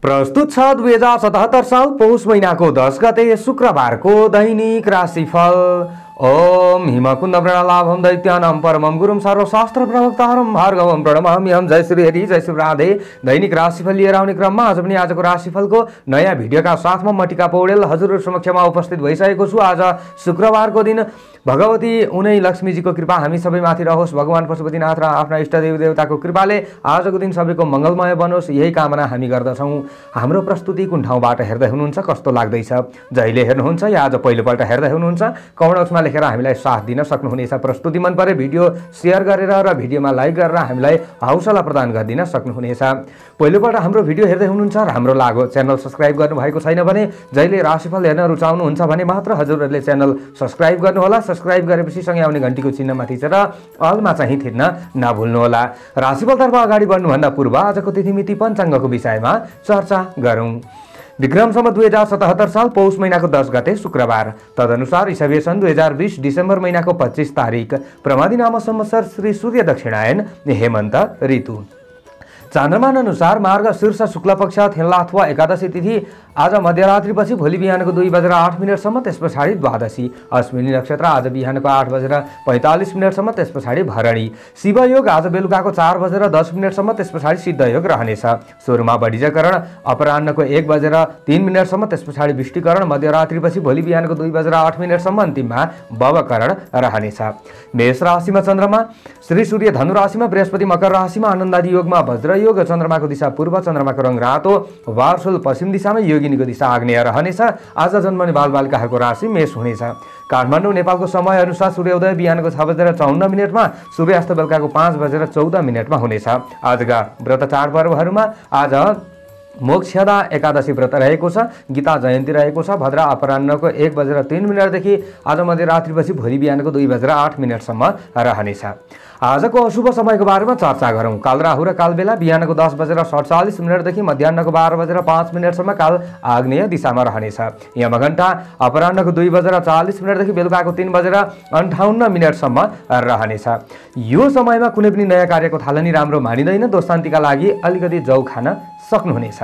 प्रस्तुत छ 2077 साल पौष महिनाको 10 गते शुक्रबारको दैनिक राशिफल। ओम हिमकुंद प्रणलाभम दैत्यानां परमं गुरुं सर्वशास्त्र प्रवक्तारं भार्गवं प्रणमाम्यहं। जय श्री हरि, जय श्री राधे। दैनिक राशिफल लिएर आउने क्रममा आज पनि आजको राशिफलको नयाँ भिडियोका साथमा म टिका पौडेल हजुरहरु समक्षमा उपस्थित भइसकेको छु। आज शुक्रबारको दिन भगवती उनै लक्ष्मीजीको कृपा हामी सबैमाथि रहोस्। भगवान पशुपतिनाथ र आफ्ना इष्टदेव देवताको कृपाले आजको दिन सबैको मङ्गलमय बनोस्, यही कामना हामी गर्दछौँ। हाम्रो प्रस्तुति कुन ठाउँबाट हेर्दै हुनुहुन्छ, कस्तो लाग्दैछ, जहिले हेर्नुहुन्छ या आज पहिलोपल्ट हेर्दै हुनुहुन्छ, कमेन्ट बक्समा लेखेर हामीलाई साथ दिन सक्नुहुनेछ। प्रस्तुति मन परे भिडियो शेयर गरेर र भिडियोमा लाइक गरेर हामीलाई हौसला प्रदान गरिदिन सक्नुहुनेछ। पहिलोपल्ट हाम्रो भिडियो हेर्दै हुनुहुन्छ र हाम्रो लाग्यो च्यानल सब्स्क्राइब गर्नुभएको छैन भने जहिले राशिफल हेर्न रुचाउनुहुन्छ भने मात्र हजुरहरूले च्यानल सब्स्क्राइब गर्नुहोला। सब्स्क्राइब गरेपछि सँगै आउने घण्टीको चिन्हमा थिचेर अलमा चाहिँ थिच्न नभुल्नुहोला। राशिफलतर्फ अगाडि बढ्नुभन्दा पूर्व आजको तिथिमिति पञ्चाङ्गको विषयमा चर्चा गरौँ। विक्रम सम्वत 2077 साल पौष महिनाको 10 गते शुक्रबार, तदनुसार ईसवीय सन् 2020 डिसेम्बर महिनाको 25 तारिक, प्रमादी नाम संवत्सर श्री सूर्य दक्षिणायन हेमन्त ऋतु। चान्द्रमान अनुसार मार्ग शीर्ष शुक्ल पक्ष थेन्ला अथवा एकादशी तिथि आज मध्यरात्रिपछि भोलि बिहानको 2:08 त्यस पछाडि द्वादशी। अश्विनी नक्षत्र आज बिहानको 8:45 त्यस पछाडि भरणी। शिवयोग आज बेलुकाको 4:10 त्यस पछाडि सिद्धयोग रहनेछ। सोरुमा बढिजकरण अपराह्नको 1:03 त्यस पछाडि विष्टिकरण। मध्यरात्रिपछि भोलि बिहानको 2:08 अन्तिममा भवकरण रहनेछ। मेष राशिमा चन्द्रमा श्री सूर्य धनु राशिमा, बृहस्पति मकर राशिमा, आनन्दादि योगमा वज्रयोग। चन्द्रमाको दिशा पूर्व, चन्द्रमाको रङ रातो, वारसुल पश्चिम दिशामा, योगिनीको दिशा आग्नेय रहनेछ। आज जन्मने बालबालिकाहरूको राशि मेष हुनेछ। काठमाडौँ नेपालको समय अनुसार सूर्योदय बिहानको 6:54 सूर्यास्त बेलुकाको 5:14 हुनेछ। आजका व्रत चाडपर्वहरूमा आज मोक्षदा एकादशी व्रत रहेको छ, गीता जयन्ती रहेको छ। भद्र अपराह्नको 1:03 देखि आज मध्यरात्रिपछि भोलि बिहानको 2:08 रहनेछ। आजको अशुभ समयको बारेमा चर्चा गरौँ। काल राहु र काल बेला बिहानको 10:47 देखि मध्याह्नको 12:05 काल आग्नेय दिशामा रहनेछ। यमघण्टा अपराह्नको 2:40 देखि बेलुकाको 3:58 रहनेछ। यो समयमा कुनै पनि नयाँ कार्यको थालनी राम्रो मानिँदैन। दोस्तान्तीका लागि अलिकति जौ खान सक्नुहुनेछ।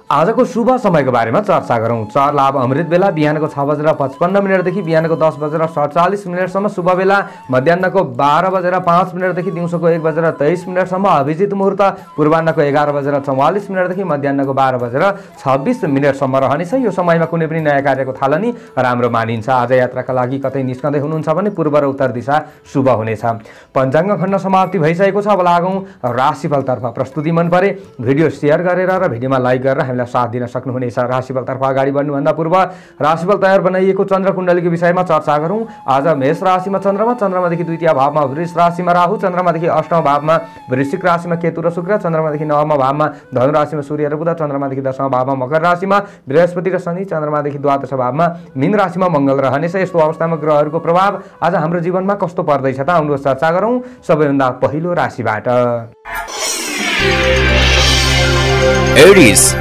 आजको शुभ समयको बारेमा चर्चा गरौँ। चार लाभ अमृत बेला बिहानको 6:55 देखि बिहानको 10:47 शुभ बेला मध्याह्नको 12:05 देखि दिउँसोको 1:23 अभिजित मुहुर्त पूर्वाह्नको 11:44 देखि मध्याह्नको 12:26 रहनेछ। यो समयमा कुनै पनि नयाँ कार्यको थालनी राम्रो मानिन्छ। आज यात्राका लागि कतै निस्कँदै हुनुहुन्छ भने पूर्व र उत्तर दिशा शुभ हुनेछ। पञ्चाङ्ग खण्ड समाप्ति भइसकेको छ। अब लागौँ राशिफलतर्फ। प्रस्तुति मन परे भिडियो शेयर गरेर र भिडियोमा लाइक गरेर हामीलाई साथ दिन सक्नुहुनेछ। राशिफलतर्फ अगाडि बढ्नुभन्दा पूर्व राशिफल तयार बनाइएको चन्द्र कुण्डलीको विषयमा चर्चा गरौँ। आज मेष राशिमा चन्द्रमा, चन्द्रमादेखि द्वितीय भावमा वृष राशिमा राहु, चन्द्रमादेखि अष्टम भावमा वृश्चिक राशिमा केतु र शुक्र, चन्द्रमादेखि नवम भावमा धनु राशिमा सूर्य र बुध, चन्द्रमादेखि दशम भावमा मकर राशिमा बृहस्पति र शनि, चन्द्रमादेखि द्वादश भावमा मीन राशिमा मङ्गल रहनेछ। यस्तो अवस्थामा ग्रहहरूको प्रभाव आज हाम्रो जीवनमा कस्तो पर्दैछ त आउनुहोस् चर्चा गरौँ। सबैभन्दा पहिलो राशिबाट एरिस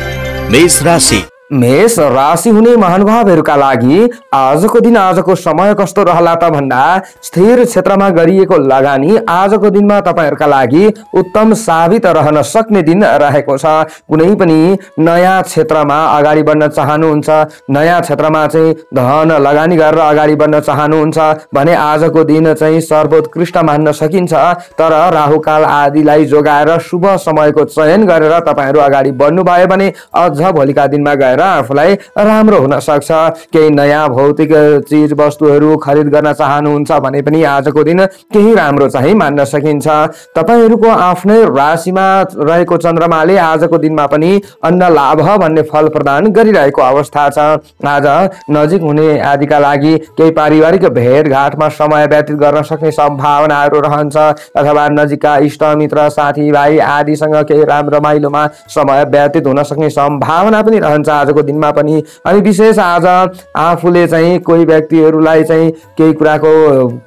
मेष राशि। मेष राशि हुने महानुभावहरूका लागि आजको दिन, आजको समय कस्तो रहला त भन्दा स्थिर क्षेत्रमा गरिएको लगानी आजको दिनमा तपाईहरुका लागि उत्तम साबित रहन सक्ने दिन रहेको छ। कुनै पनि नयाँ क्षेत्रमा अगाडि बढ्न चाहनुहुन्छ, नयाँ क्षेत्रमा चाहिँ धन लगानी गरेर अगाडि बढ्न चाहनुहुन्छ भने आजको दिन चाहिँ सर्वोत्कृष्ट मान्न सकिन्छ। तर राहुकाल आदिलाई जोगाएर शुभ समयको चयन गरेर तपाईहरु अगाडि बढ्नु भयो भने अझ भोलिका दिनमा गएर आफूलाई राम्रो हुन सक्छ। केही नयाँ भौतिक चीज वस्तुहरू खरिद गर्न चाहनुहुन्छ भने पनि आजको दिन केही राम्रो चाहिँ मान्न सकिन्छ। तपाईहरुको आफ्नै राशिमा रहेको चन्द्रमाले आजको दिनमा पनि अन्न लाभ भन्ने फल प्रदान गरिरहेको अवस्था छ। आज नजिक हुने आदिका लागि केही पारिवारिक भेटघाटमा समय व्यतीत गर्न सक्ने सम्भावनाहरू रहन्छ अथवा नजिकका इष्टमित्र साथीभाइ आदिसँग केही राम्रो रमाइलोमा समय व्यतीत हुन सक्ने सम्भावना पनि रहन्छ आजको दिनमा पनि। अनि विशेष आज आफूले चाहिँ कोही व्यक्तिहरूलाई चाहिँ केही कुराको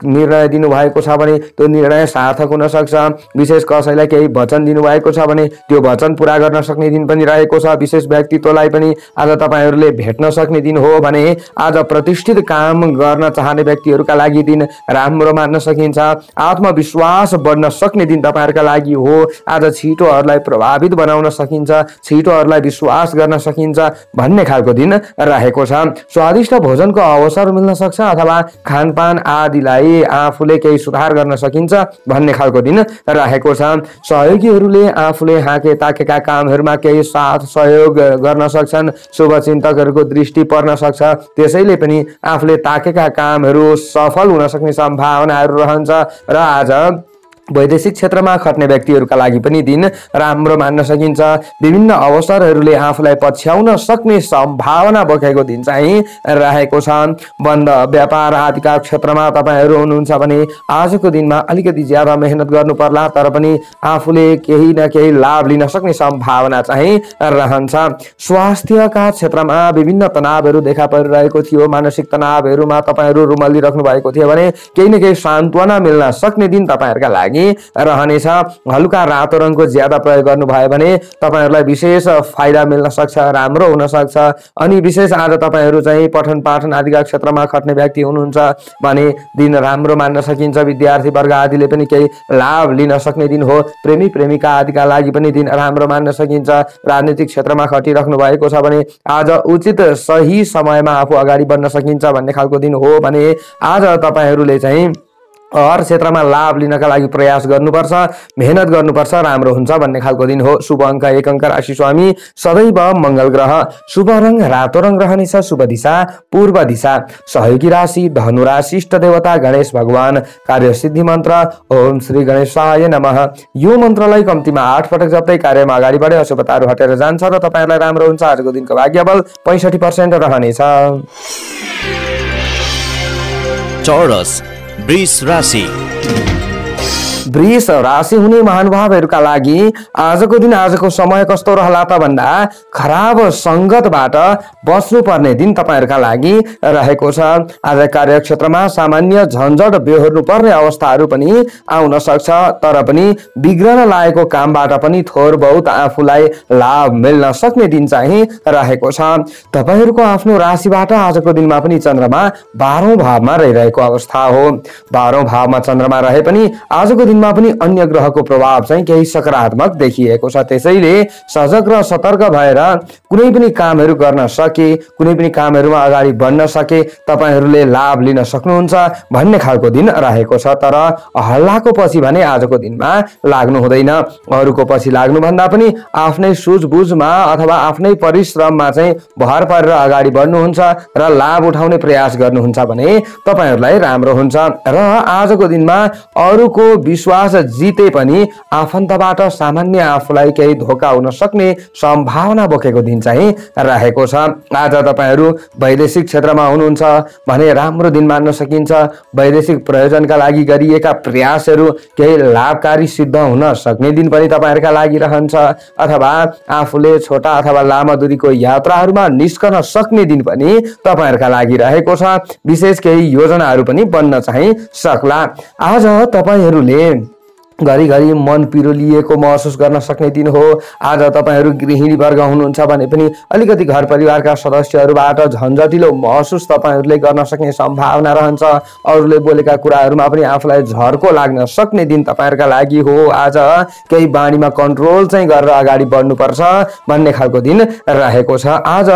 निर्णय दिनुभएको छ भने त्यो निर्णय सार्थक हुन सक्छ। विशेष कसैलाई केही वचन दिनुभएको छ भने त्यो वचन पुरा गर्न सक्ने दिन पनि रहेको छ। विशेष व्यक्तित्वलाई पनि आज तपाईहरूले भेट्न सक्ने दिन हो भने आज प्रतिष्ठित काम गर्न चाहने व्यक्तिहरूका लागि दिन राम्रो मान्न सकिन्छ। आत्मविश्वास बढ्न सक्ने दिन तपाईहरूका लागि हो। आज छिटोहरूलाई प्रभावित बनाउन सकिन्छ, छिटोहरूलाई विश्वास गर्न सकिन्छ भन्ने खालको दिन रहेको छ। स्वादिष्ट भोजनको अवसर मिल्न सक्छ अथवा खानपान आदिलाई आफूले केही सुधार गर्न सकिन्छ भन्ने खालको दिन रहेको छ। सहयोगीहरूले आफूले हाके ताकेका कामहरूमा केही साथ सहयोग गर्न सक्छन्। शुभचिन्तकहरूको दृष्टि पर्न सक्छ, त्यसैले पनि आफूले ताकेका कामहरू सफल हुन सक्ने सम्भावनाहरू रहन्छ। र आज वैदेशिक क्षेत्रमा खट्ने व्यक्तिहरूका लागि पनि दिन राम्रो मान्न सकिन्छ। विभिन्न अवसरहरूले आफूलाई पछ्याउन सक्ने सम्भावना बोकेको दिन चाहिँ रहेको छ। बन्द व्यापार आदिका क्षेत्रमा तपाईहरू हुनुहुन्छ भने आजको दिनमा अलिकति ज्यादा मेहनत गर्नु पर्ला, तर पनि आफूले केही न केही लाभ लिन सक्ने सम्भावना चाहिँ रहन्छ। स्वास्थ्यका क्षेत्रमा विभिन्न तनावहरू देखा परिरहेको थियो। मानसिक तनावहरूमा तपाईहरू रुमलिराख्नु भएको थियो भने केही न केही सान्त्वना मिल्न सक्ने दिन तपाईहरूका लागि रहनेछ। हलुका रातो रङको ज्यादा प्रयोग गर्नु भयो भने तपाईहरूलाई विशेष फाइदा मिल्न सक्छ, राम्रो हुन सक्छ। अनि विशेष आज तपाईहरू चाहिँ पठन पाठन आदिका क्षेत्रमा खट्ने व्यक्ति हुनुहुन्छ भने दिन राम्रो मान्न सकिन्छ। विद्यार्थी वर्ग आदिले पनि केही लाभ लिन सक्ने दिन हो। प्रेमी प्रेमिका आदिका लागि पनि दिन राम्रो मान्न सकिन्छ। राजनीतिक क्षेत्रमा खटिराख्नु भएको छ भने आज उचित सही समयमा आफू अगाडि बढ्न सकिन्छ भन्ने खालको दिन हो भने आज तपाईहरूले चाहिँ हर क्षेत्रमा लाभ लिनका लागि प्रयास गर्नुपर्छ, मेहनत गर्नुपर्छ, राम्रो हुन्छ भन्ने खालको दिन हो। शुभ अङ्क 1 अङ्क राशि स्वामी सदैव मंगल ग्रह। शुभ रङ रातो रङ रहनेछ। शुभ दिशा पूर्व दिशा। सहयोगी राशि धनु राशि। इष्ट देवता गणेश भगवान। कार्य सिद्धि मन्त्र ओम श्री गणेशाय नमः। यो मन्त्रलाई कम्तीमा 8 पटक जप्दै कार्यमा अगाडि बढे अशुभताहरू हटेर जान्छ र तपाईहरुलाई राम्रो हुन्छ। आजको दिनको भाग्यबल 65% रहनेछ। चौरस वृष राशि। वृष राशि हुने महानुभावहरूका लागि आजको दिन आजको समय कस्तो रहला त भन्दा खराब संगतबाट बच्नुपर्ने दिन तपाईहरुका लागि रहेको छ। आज कार्यक्षेत्रमा सामान्य झन्झट बेहोर्नु पर्ने अवस्थाहरू पनि आउन सक्छ, तर पनि बिग्रन लागेको कामबाट पनि थोर बहुत आफूलाई लाभ मिल्न सक्ने दिन चाहिँ रहेको छ। तपाईहरुको आफ्नो राशिबाट आजको दिनमा पनि चन्द्रमा 12औं भावमा रहिरहेको अवस्था हो। 12औं भावमा चन्द्रमा रहे पनि आजको दिनमा पनि अन्य ग्रहको प्रभाव चाहिँ केही सकारात्मक देखिएको छ। त्यसैले सजग र सतर्क भएर कुनै पनि कामहरू गर्न सके, कुनै पनि कामहरूमा अगाडि बढ्न सके तपाईहरूले लाभ लिन सक्नुहुन्छ भन्ने खालको दिन रहेको छ। तर हल्लाको पछि भने आजको दिनमा लाग्नु हुँदैन। अरूको पछि लाग्नु भन्दा पनि आफ्नै सुझबुझमा अथवा आफ्नै परिश्रममा चाहिँ भर परेर अगाडि बढ्नुहुन्छ र लाभ उठाउने प्रयास गर्नुहुन्छ भने तपाईहरूलाई राम्रो हुन्छ। र आजको दिनमा अरूको विश्वास जिते पनि आफन्तबाट सामान्य आफूलाई केही धोका हुन सक्ने सम्भावना बोकेको दिन चाहिँ रहेको छ। आज तपाईहरू वैदेशिक क्षेत्रमा हुनुहुन्छ भने राम्रो दिन मान्न सकिन्छ। वैदेशिक प्रयोजनका लागि गरिएका प्रयासहरू केही लाभकारी सिद्ध हुन सक्ने दिन पनि तपाईहरुका लागि रहन्छ, अथवा आफूले छोटा अथवा लामो दूरीको यात्राहरूमा निस्कन सक्ने दिन पनि तपाईहरुका लागि रहेको छ। विशेष केही योजनाहरू पनि बन्न चाहिँ सक्ला। आज तपाईहरूले घरिघरि मन पिरोलिएको महसुस गर्न सक्ने दिन हो। आज तपाईहरू गृहिणी वर्ग हुनुहुन्छ भने पनि अलिकति घर परिवारका सदस्यहरूबाट झन्झटिलो महसुस तपाईहरूले गर्न सक्ने सम्भावना रहन्छ। अरूले बोलेका कुराहरूमा पनि आफूलाई झर्को लाग्न सक्ने दिन तपाईहरुका लागि हो। आज केही बानीमा कन्ट्रोल चाहिँ गरेर अगाडि बढ्नुपर्छ भन्ने खालको दिन रहेको छ। आज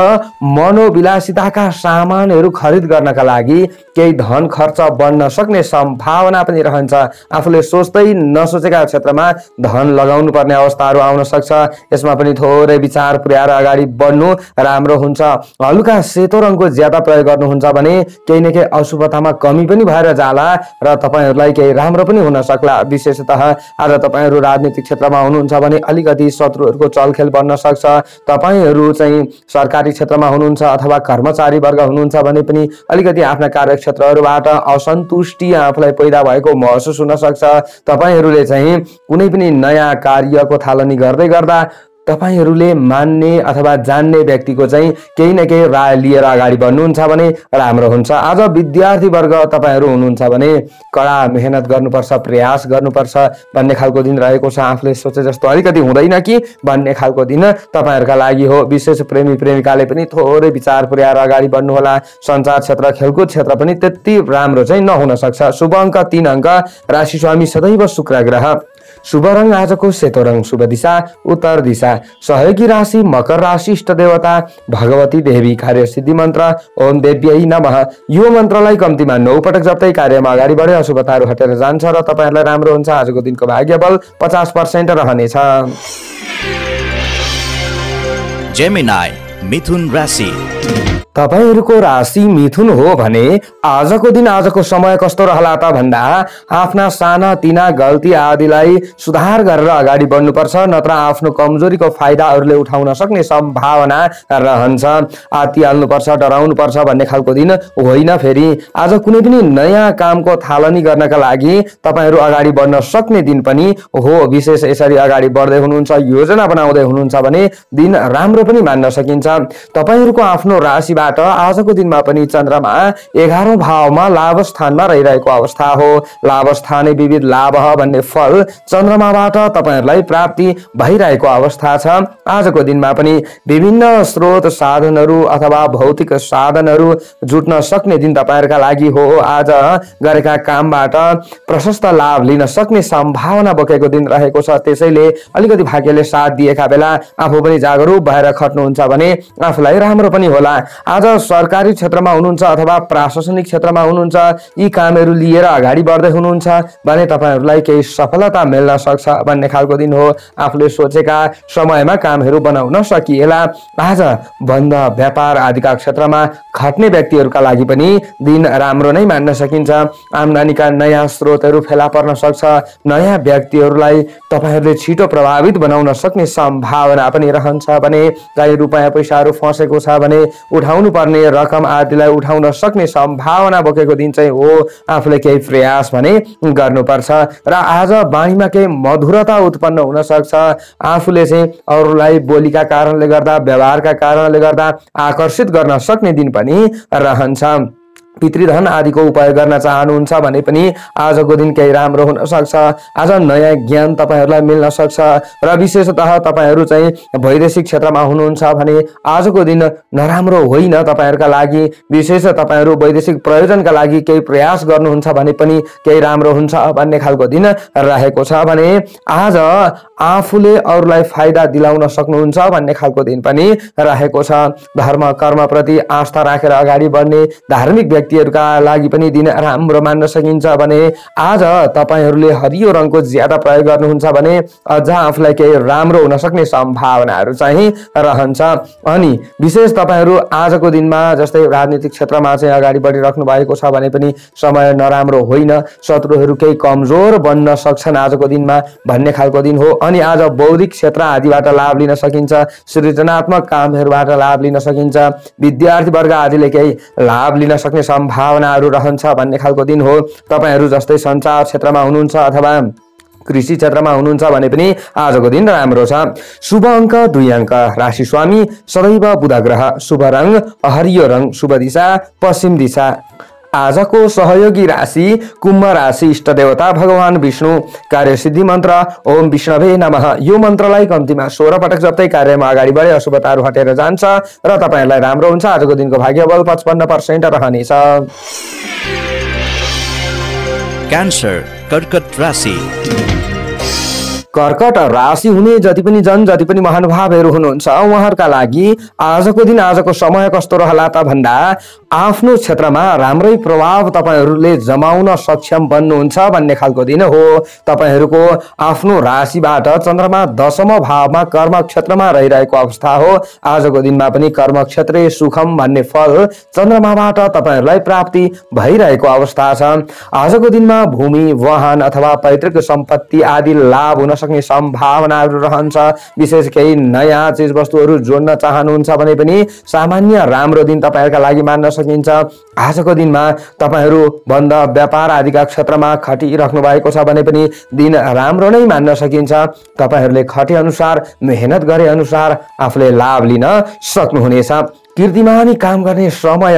मनोविलासिताका सामानहरू खरिद गर्नका लागि केही धन खर्च बढ्न सक्ने सम्भावना पनि रहन्छ। आफूले सोच्दै सोचेका क्षेत्रमा धन लगाउनु पर्ने अवस्थाहरू आउन सक्छ। यसमा पनि थोरै विचार पुर्याएर अगाडि बढ्नु राम्रो हुन्छ। हलुका सेतो रङको ज्यादा प्रयोग गर्नुहुन्छ भने केही न केही अशुभतामा कमी पनि भएर जाला र तपाईहरूलाई केही राम्रो पनि हुन सक्ला। विशेषतः आज तपाईहरू राजनीतिक क्षेत्रमा हुनुहुन्छ भने अलिकति शत्रुहरूको चलखेल बन्न सक्छ। तपाईहरू चाहिँ सरकारी क्षेत्रमा हुनुहुन्छ अथवा कर्मचारी वर्ग हुनुहुन्छ भने पनि अलिकति आफ्ना कार्यक्षेत्रहरूबाट असन्तुष्टि आफूलाई पैदा भएको महसुस हुन सक्छ। तपाईहरूले चाहिँ कुनै पनि नयाँ कार्यको थालनी गर्दै गर्दा तपाईहरूले मान्ने अथवा जान्ने व्यक्तिको चाहिँ केही न केही राय लिएर अगाडि बढ्नुहुन्छ भने राम्रो हुन्छ। आज विद्यार्थी वर्ग तपाईहरू हुनुहुन्छ भने कडा मेहनत गर्नुपर्छ, प्रयास गर्नुपर्छ भन्ने खालको दिन रहेको छ। आफूले सोचे जस्तो अलिकति हुँदैन कि भन्ने खालको दिन तपाईहरूका लागि हो। विशेष प्रेमी प्रेमिकाले पनि थोरै विचार पुर्याएर अगाडि बढ्नुहोला। सञ्चार क्षेत्र, खेलकुद क्षेत्र पनि त्यति राम्रो चाहिँ नहुन सक्छ। शुभ अङ्क 3 अङ्क, राशि स्वामी सदैव शुक्र ग्रह। शुभ रङ आजको सेतो रङ, शुभ दिशा उत्तर दिशा। सहयोगी राशि मकर राशि, इष्ट देवता भगवती देवी, कार्य सिद्धि मन्त्र ओम देव्यै नमः। यो मन्त्रलाई कम्तीमा 9 पटक जप्दै कार्यमा अगाडि बढे अशुभताहरू हटेर जान्छ र तपाईहरुलाई राम्रो हुन्छ। आजको दिनको भाग्य बल 50% रहनेछ। जेमिनाई मिथुन राशि। तपाईहरूको राशि मिथुन हो भने आजको दिन, आजको समय कस्तो रहला त भन्दा आफ्ना साना तिना गल्ती आदिलाई सुधार गरेर अगाडि बढ्नुपर्छ, नत्र आफ्नो कमजोरीको फाइदा अरूले उठाउन सक्ने सम्भावना रहन्छ। आत्तिहाल्नुपर्छ, डराउनुपर्छ भन्ने खालको दिन होइन। फेरि आज कुनै पनि नयाँ कामको थालनी गर्नका लागि तपाईहरू अगाडि बढ्न सक्ने दिन पनि हो। विशेष यसरी अगाडि बढ्दै हुनुहुन्छ, योजना बनाउँदै हुनुहुन्छ भने दिन राम्रो पनि मान्न सकिन्छ। तपाईहरूको आफ्नो राशि आजको दिनमा पनि चन्द्रमा 11औं भावमा लाभ स्थानमा रहिरहेको अवस्था हो। लाभ स्थानै विविध लाभ भन्ने फल चन्द्रमाबाट तपाईहरूलाई प्राप्ति भइरहेको अवस्था छ। आजको दिनमा पनि विभिन्न स्रोत साधनहरू अथवा भौतिक साधनहरू जुट्न सक्ने दिन तपाईहरूका लागि हो। आज गरेका कामबाट प्रशस्त लाभ लिन सक्ने सम्भावना बोकेको दिन रहेको छ। त्यसैले अलिकति भाग्यले साथ दिएका बेला आफू पनि जागरुक भएर खट्नुहुन्छ भने आफूलाई राम्रो पनि होला। आज सरकारी क्षेत्रमा हुनुहुन्छ अथवा प्रशासनिक क्षेत्रमा हुनुहुन्छ, यी कामहरू लिएर अगाडि बढ्दै हुनुहुन्छ भने तपाईहरूलाई केही सफलता मिल्न सक्छ भन्ने खालको दिन हो। आफूले सोचेका समयमा कामहरू बनाउन सकिएला। आज बन्द व्यापार आदिका क्षेत्रमा खट्ने व्यक्तिहरूका लागि पनि दिन राम्रो नै मान्न सकिन्छ। आम्दानीका नयाँ स्रोतहरू फेला पर्न सक्छ। नयाँ व्यक्तिहरूलाई तपाईहरूले छिटो प्रभावित बनाउन सक्ने सम्भावना पनि रहन्छ भने कहीँ रुपैयाँ पैसाहरू फसेको छ भने उठाउनु पर्ने रकम आदिलाई उठाउन सक्ने सम्भावना बोकेको दिन चाहिँ हो। आफूले केही प्रयास भने गर्नुपर्छ र आज बाणीमा केही मधुरता उत्पन्न हुन सक्छ। आफूले चाहिँ अरूलाई बोलीका कारणले गर्दा, व्यवहारका कारणले गर्दा आकर्षित गर्न सक्ने दिन पनि रहन्छ। पितृधन आदिको उपयोग गर्न चाहनुहुन्छ भने पनि आजको दिन केही राम्रो हुन सक्छ। आज नयाँ ज्ञान तपाईहरूलाई मिल्न सक्छ र विशेषतः तपाईहरू चाहिँ वैदेशिक क्षेत्रमा हुनुहुन्छ भने आजको दिन नराम्रो होइन तपाईहरूका लागि। विशेष तपाईहरू वैदेशिक प्रयोजनका लागि केही प्रयास गर्नुहुन्छ भने पनि केही राम्रो हुन्छ भन्ने खालको दिन रहेको छ भने आज आफूले अरूलाई फाइदा दिलाउन सक्नुहुन्छ भन्ने खालको दिन पनि रहेको छ। धर्म कर्मप्रति आस्था राखेर अगाडि बढ्ने धार्मिक व्यक्तिहरूका लागि पनि दिन राम्रो मान्न सकिन्छ भने आज तपाईहरूले हरियो रङको ज्यादा प्रयोग गर्नुहुन्छ भने अझ आफूलाई केही राम्रो हुन सक्ने सम्भावनाहरू चाहिँ रहन्छ। अनि विशेष तपाईहरू आजको दिनमा जस्तै राजनीतिक क्षेत्रमा चाहिँ अगाडि बढिराख्नु भएको छ भने पनि समय नराम्रो होइन। शत्रुहरू केही कमजोर बन्न सक्छन् आजको दिनमा भन्ने खालको दिन हो। अनि आज बौद्धिक क्षेत्र आदिबाट लाभ लिन सकिन्छ। सृजनात्मक कामहरूबाट लाभ लिन सकिन्छ। विद्यार्थी वर्ग आदिले केही लाभ लिन सक्ने सम्भावनाहरू रहन्छ भन्ने खालको दिन हो। तपाईहरू जस्तै सञ्चार क्षेत्रमा हुनुहुन्छ अथवा कृषि क्षेत्रमा हुनुहुन्छ भने पनि आजको दिन राम्रो छ। शुभ अङ्क 2 अङ्क, राशि स्वामी सदैव बुध ग्रह, शुभ रङ हरियो रङ, शुभ दिशा पश्चिम दिशा। आजको सहयोगी राशि कुम्भ राशि, इष्ट देवता भगवान विष्णु, कार्य सिद्धि मन्त्र ओम विष्णवे नमः। यो मन्त्रलाई कम्तीमा 16 पटक जप्दै कार्यमा अगाडि बढे अशुभताहरू हटेर जान्छ र तपाईहरूलाई राम्रो हुन्छ। आजको दिनको भाग्यबल 55% रहनेछ। क्यान्सर कर्कट राशि। कर्कट राशि हुने जति पनि महानुभावहरू हुनुहुन्छ उहाँहरूका लागि आजको दिन, आजको समय कस्तो रहला त भन्दा आफ्नो क्षेत्रमा राम्रै प्रभाव तपाईहरूले जमाउन सक्षम बन्नुहुन्छ भन्ने खालको दिन हो। तपाईहरूको आफ्नो राशिबाट चन्द्रमा 10औं भावमा कर्म क्षेत्रमा रहिरहेको अवस्था हो। आजको दिनमा पनि कर्म क्षेत्रीय सुखम भन्ने फल चन्द्रमाबाट तपाईहरूलाई प्राप्ति भइरहेको अवस्था छ। आजको दिनमा भूमि, वाहन अथवा पैतृक सम्पत्ति आदि लाभ हुन सक्ने सम्भावनाहरू रहन्छ। विशेष केही नयाँ चिज वस्तुहरू जोड्न चाहनुहुन्छ भने पनि सामान्य राम्रो दिन तपाईहरुका लागि मान्न सकिन्छ। आजको दिनमा तपाईहरु बन्द व्यापार आदिका क्षेत्रमा खटिराख्नु भएको छ भने पनि दिन राम्रो नै मान्न सकिन्छ। तपाईहरुले खटे अनुसार मेहनत गरे अनुसार आफूले लाभ लिन सक्नुहुनेछ। कीर्तिमानी काम गर्ने समय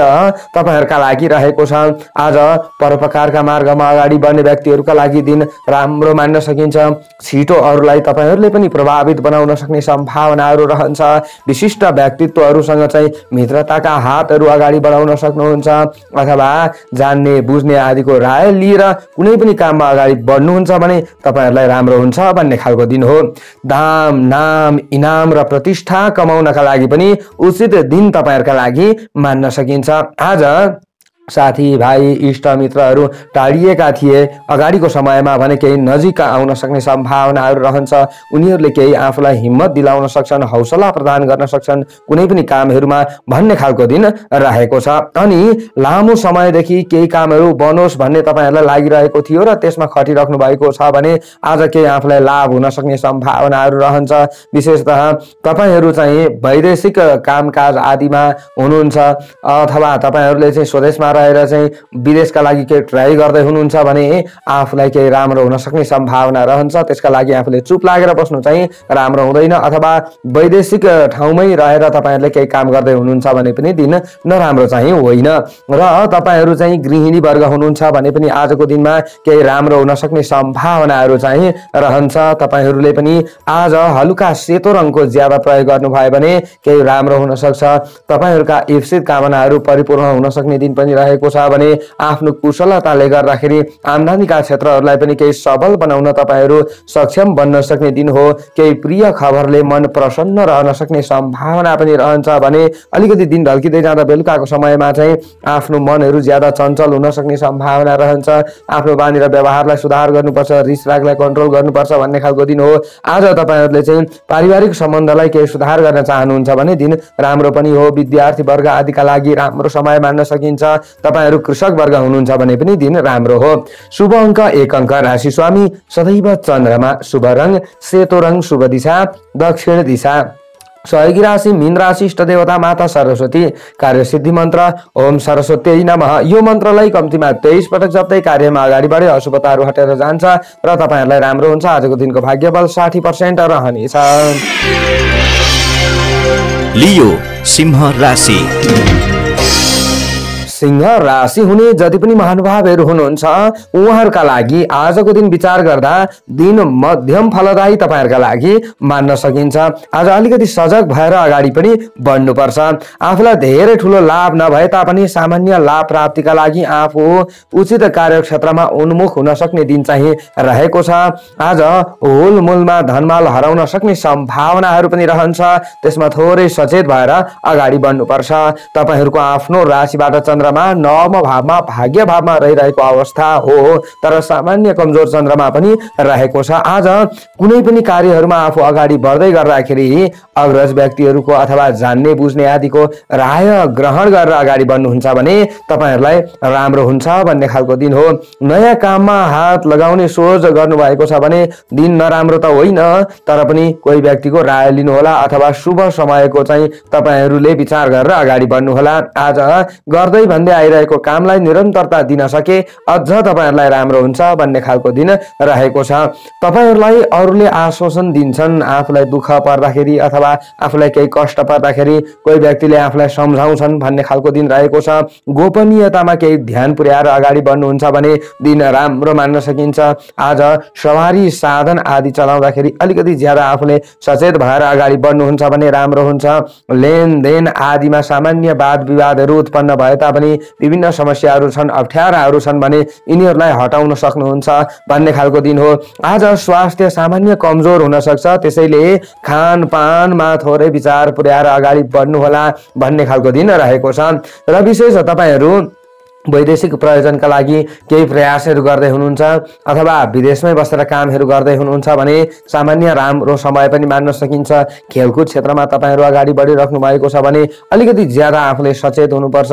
तपाईहरुका लागि रहेको छ। आज परोपकारका मार्गमा अगाडि बढ्ने व्यक्तिहरुका लागि दिन राम्रो मान्न सकिन्छ। छिटो अरूलाई तपाईहरुले पनि प्रभावित बनाउन सक्ने सम्भावनाहरू रहन्छ। विशिष्ट व्यक्तित्वहरूसँग चाहिँ मित्रताका हातहरू अगाडि बढाउन सक्नुहुन्छ अथवा जान्ने बुझ्ने आदिको राय लिएर कुनै पनि काममा अगाडि बढ्नुहुन्छ भने तपाईहरुलाई राम्रो हुन्छ भन्ने खालको दिन हो। दाम नाम इनाम र प्रतिष्ठा कमाउनका लागि पनि उचित दिन तपाईहरुका लागि मान्न सकिन्छ। आज साथी भाइ इष्ट मित्रहरू टाढिएका थिए अगाडिको समयमा भने केही नजिक आउन सक्ने सम्भावनाहरू रहन्छ। उनीहरूले केही आफूलाई हिम्मत दिलाउन सक्छन्, हौसला प्रदान गर्न सक्छन् कुनै पनि कामहरूमा भन्ने खालको दिन रहेको छ। अनि लामो समयदेखि केही कामहरू बनोस् भन्ने तपाईहरुलाई लागिरहेको थियो र त्यसमा खटिराख्नु भएको छ भने आज केही आफूलाई लाभ हुन सक्ने सम्भावनाहरू रहन्छ। विशेषतः तपाईहरु चाहिँ वैदेशिक कामकाज आदिमा हुनुहुन्छ अथवा तपाईहरुले चाहिँ स्वदेशमा रहेर चाहिँ विदेशका लागि केही ट्राई गर्दै हुनुहुन्छ भने आफूलाई केही राम्रो हुन सक्ने सम्भावना रहन्छ। त्यसका लागि आफूले चुप लागेर बस्नु चाहिँ राम्रो हुँदैन। अथवा वैदेशिक ठाउँमै रहेर तपाईहरुले केही काम गर्दै हुनुहुन्छ भने पनि दिन नराम्रो चाहिँ होइन। र तपाईहरु चाहिँ गृहिणी वर्ग हुनुहुन्छ भने पनि आजको दिनमा केही राम्रो हुन सक्ने सम्भावनाहरू चाहिँ रहन्छ। तपाईहरुले पनि आज हलुका सेतो रङको ज्यादा प्रयोग गर्नुभयो भने केही राम्रो हुन सक्छ। तपाईहरुका इप्सित कामनाहरू परिपूर्ण हुन सक्ने दिन पनि रहेको छ भने आफ्नो कुशलताले गर्दाखेरि आम्दानीका क्षेत्रहरूलाई पनि केही सबल बनाउन तपाईहरु सक्षम बन्न सक्ने दिन हो। केही प्रिय खबरले मन प्रसन्न रहन सक्ने सम्भावना पनि रहन्छ भने अलिकति दिन ढल्किँदै जाँदा बेलुकाको समयमा चाहिँ आफ्नो मनहरू ज्यादा चञ्चल हुन सक्ने सम्भावना रहन्छ। आफ्नो बानी र व्यवहारलाई सुधार गर्नुपर्छ, रिस रागलाई कन्ट्रोल गर्नुपर्छ भन्ने खालको दिन हो। आज तपाईहरुले चाहिँ पारिवारिक सम्बन्धलाई केही सुधार गर्न चाहनुहुन्छ भने दिन राम्रो पनि हो। विद्यार्थी वर्ग आदिका लागि राम्रो समय मान्न सकिन्छ। तपाईहरु कृषक वर्ग हुनुहुन्छ भने पनि दिन राम्रो हो। शुभ अंक 1 अंक, राशि स्वामी सदैव चन्द्रमा, शुभ रंग सेतो रंग, शुभ दिशा दक्षिण दिशा। सहयोगी राशि मीन राशि, इष्ट देवता माता सरस्वती, कार्य सिद्धि मन्त्र ओम सरस्वती नमः। यो मन्त्रलाई कम्तीमा 23 पटक जप्दै कार्यमा अगाडि बढे अशुभताहरू हटेर जान्छ र तपाईहरुलाई राम्रो हुन्छ। आजको दिनको भाग्यबल 60% रहनेछ। लियो सिंह राशि। सिंह राशि हुने जति पनि महानुभावहरू हुनुहुन्छ उहाँहरूका लागि आजको दिन विचार गर्दा दिन मध्यम फलदायी तपाईहरुका लागि मान्न सकिन्छ। आज अलिकति सजग भएर अगाडि पनि बढ्नुपर्छ। आफूलाई धेरै ठुलो लाभ नभए तापनि सामान्य लाभ प्राप्तिका लागि आफू उचित कार्यक्षेत्रमा उन्मुख हुन सक्ने दिन चाहिँ रहेको छ। आज हुलमुलमा धनमाल हराउन सक्ने सम्भावनाहरू पनि रहन्छ। त्यसमा थोरै सचेत भएर अगाडि बढ्नुपर्छ। तपाईहरुको आफ्नो राशिबाट चन्द्रमा नवम भावमा भाग्य भावमा रहिरहेको अवस्था हो, तर सामान्य कमजोर चन्द्रमा पनि रहेको छ। आज कुनै पनि कार्यहरूमा आफू अगाडि बढ्दै गर्दाखेरि अग्रज व्यक्तिहरूको अथवा जान्ने बुझ्ने आदिको राय ग्रहण गरेर अगाडि बढ्नुहुन्छ भने तपाईहरुलाई राम्रो हुन्छ भन्ने खालको दिन हो। नयाँ काममा हात लगाउने सोच गर्नुभएको छ भने दिन नराम्रो त होइन, तर पनि कोही व्यक्तिको राय लिनुहोला अथवा शुभ समयको चाहिँ तपाईहरुले विचार गरेर अगाडि बढ्नुहोला। आज गर्दै भन्दै आइरहेको कामलाई निरन्तरता दिन सके अझ तपाईहरुलाई राम्रो हुन्छ भन्ने खालको दिन रहेको छ। तपाईहरुलाई अरूले आश्वासन दिन्छन्, आफूलाई दुःख पर्दाखेरि अथवा आफूलाई केही कष्ट पर्दाखेरि कोही व्यक्तिले आफूलाई सम्झाउँछन् भन्ने खालको दिन रहेको छ। गोपनीयतामा केही ध्यान पुर्याएर अगाडि बढ्नुहुन्छ भने दिन राम्रो मान्न सकिन्छ। आज सवारी साधन आदि चलाउँदाखेरि अलिकति ज्यादा आफूले सचेत भएर अगाडि बढ्नुहुन्छ भने राम्रो हुन्छ। लेनदेन आदिमा सामान्य वाद विवादहरू उत्पन्न भए तापनि विभिन्न समस्याहरू छन्, अप्ठ्याराहरू छन् भने यिनीहरूलाई हटाउन सक्नुहुन्छ भन्ने खालको दिन हो। आज स्वास्थ्य सामान्य कमजोर हुन सक्छ, त्यसैले खानपानमा थोरै विचार पुर्याएर अगाडि बढ्नुहोला भन्ने खालको दिन रहेको छ। र विशेष तपाईहरु वैदेशिक प्रयोजनका लागि केही प्रयासहरू गर्दै हुनुहुन्छ अथवा विदेशमै बसेर कामहरू गर्दै हुनुहुन्छ भने सामान्य राम्रो समय पनि मान्न सकिन्छ। खेलकुद क्षेत्रमा तपाईँहरू अगाडि बढिराख्नु भएको छ भने अलिकति ज्यादा आफूले सचेत हुनुपर्छ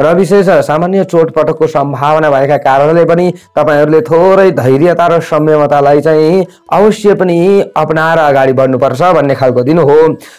र विशेष सामान्य चोटपटकको सम्भावना भएका कारणले पनि तपाईँहरूले थोरै धैर्यता र संयमतालाई चाहिँ अवश्य पनि अपनाएर अगाडि बढ्नुपर्छ भन्ने खालको दिन हो।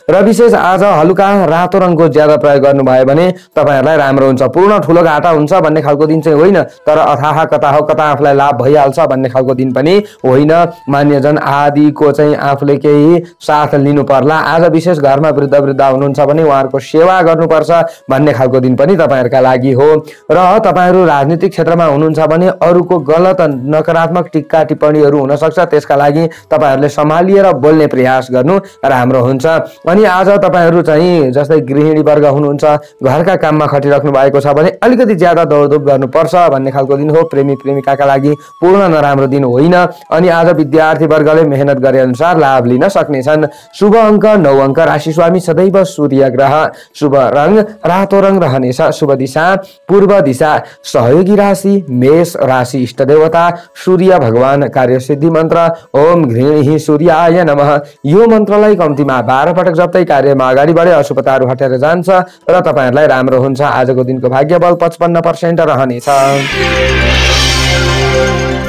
र विशेष आज हलुका रातो रङको ज्यादा प्रयोग गर्नुभयो भने तपाईँहरूलाई राम्रो हुन्छ। पूर्ण ठुलो घाटा हुन्छ भन्ने खालको दिन चाहिँ होइन, तर अथाह कता हो कता आफूलाई लाभ भइहाल्छ भन्ने खालको दिन पनि होइन। मान्यजन आदिको चाहिँ आफूले केही साथ लिनु पर्ला। आज विशेष घरमा वृद्ध हुनुहुन्छ भने उहाँहरूको सेवा गर्नुपर्छ भन्ने खालको दिन पनि तपाईँहरूका लागि हो। र तपाईँहरू राजनीतिक क्षेत्रमा हुनुहुन्छ भने अरूको गलत नकारात्मक टिक्का टिप्पणीहरू हुन सक्छ, त्यसका लागि तपाईँहरूले सम्हालिएर बोल्ने प्रयास गर्नु राम्रो हुन्छ। अनि आज तपाईँहरू चाहिँ जस्तै गृहिणी वर्ग हुनुहुन्छ, घरका काममा खटिराख्नु भएको छ भने अलिकति ज्यादा दौडधुप गर्नुपर्छ भन्ने खालको दिन हो। प्रेमी प्रेमिकाका लागि पूर्ण नराम्रो दिन होइन। अनि आज विद्यार्थी वर्गले मेहनत गरे अनुसार लाभ लिन सक्नेछन्। शुभ अङ्क 9 अङ्क, राशि स्वामी सदैव सूर्य ग्रह, शुभ रङ रातो रङ रहनेछ, शुभ दिशा पूर्व दिशा, सहयोगी राशि मेष राशि, इष्ट देवता सूर्य भगवान, कार्य सिद्धि मन्त्र ओम घृणी सूर्याय नमः। यो मन्त्रलाई कम्तीमा 12 पटक जप्दै कार्यमा अगाडि बढे अशुभताहरू हटेर जान्छ र तपाईँहरूलाई राम्रो हुन्छ। आजको दिनको भाग्यबल 55% रहनेछ।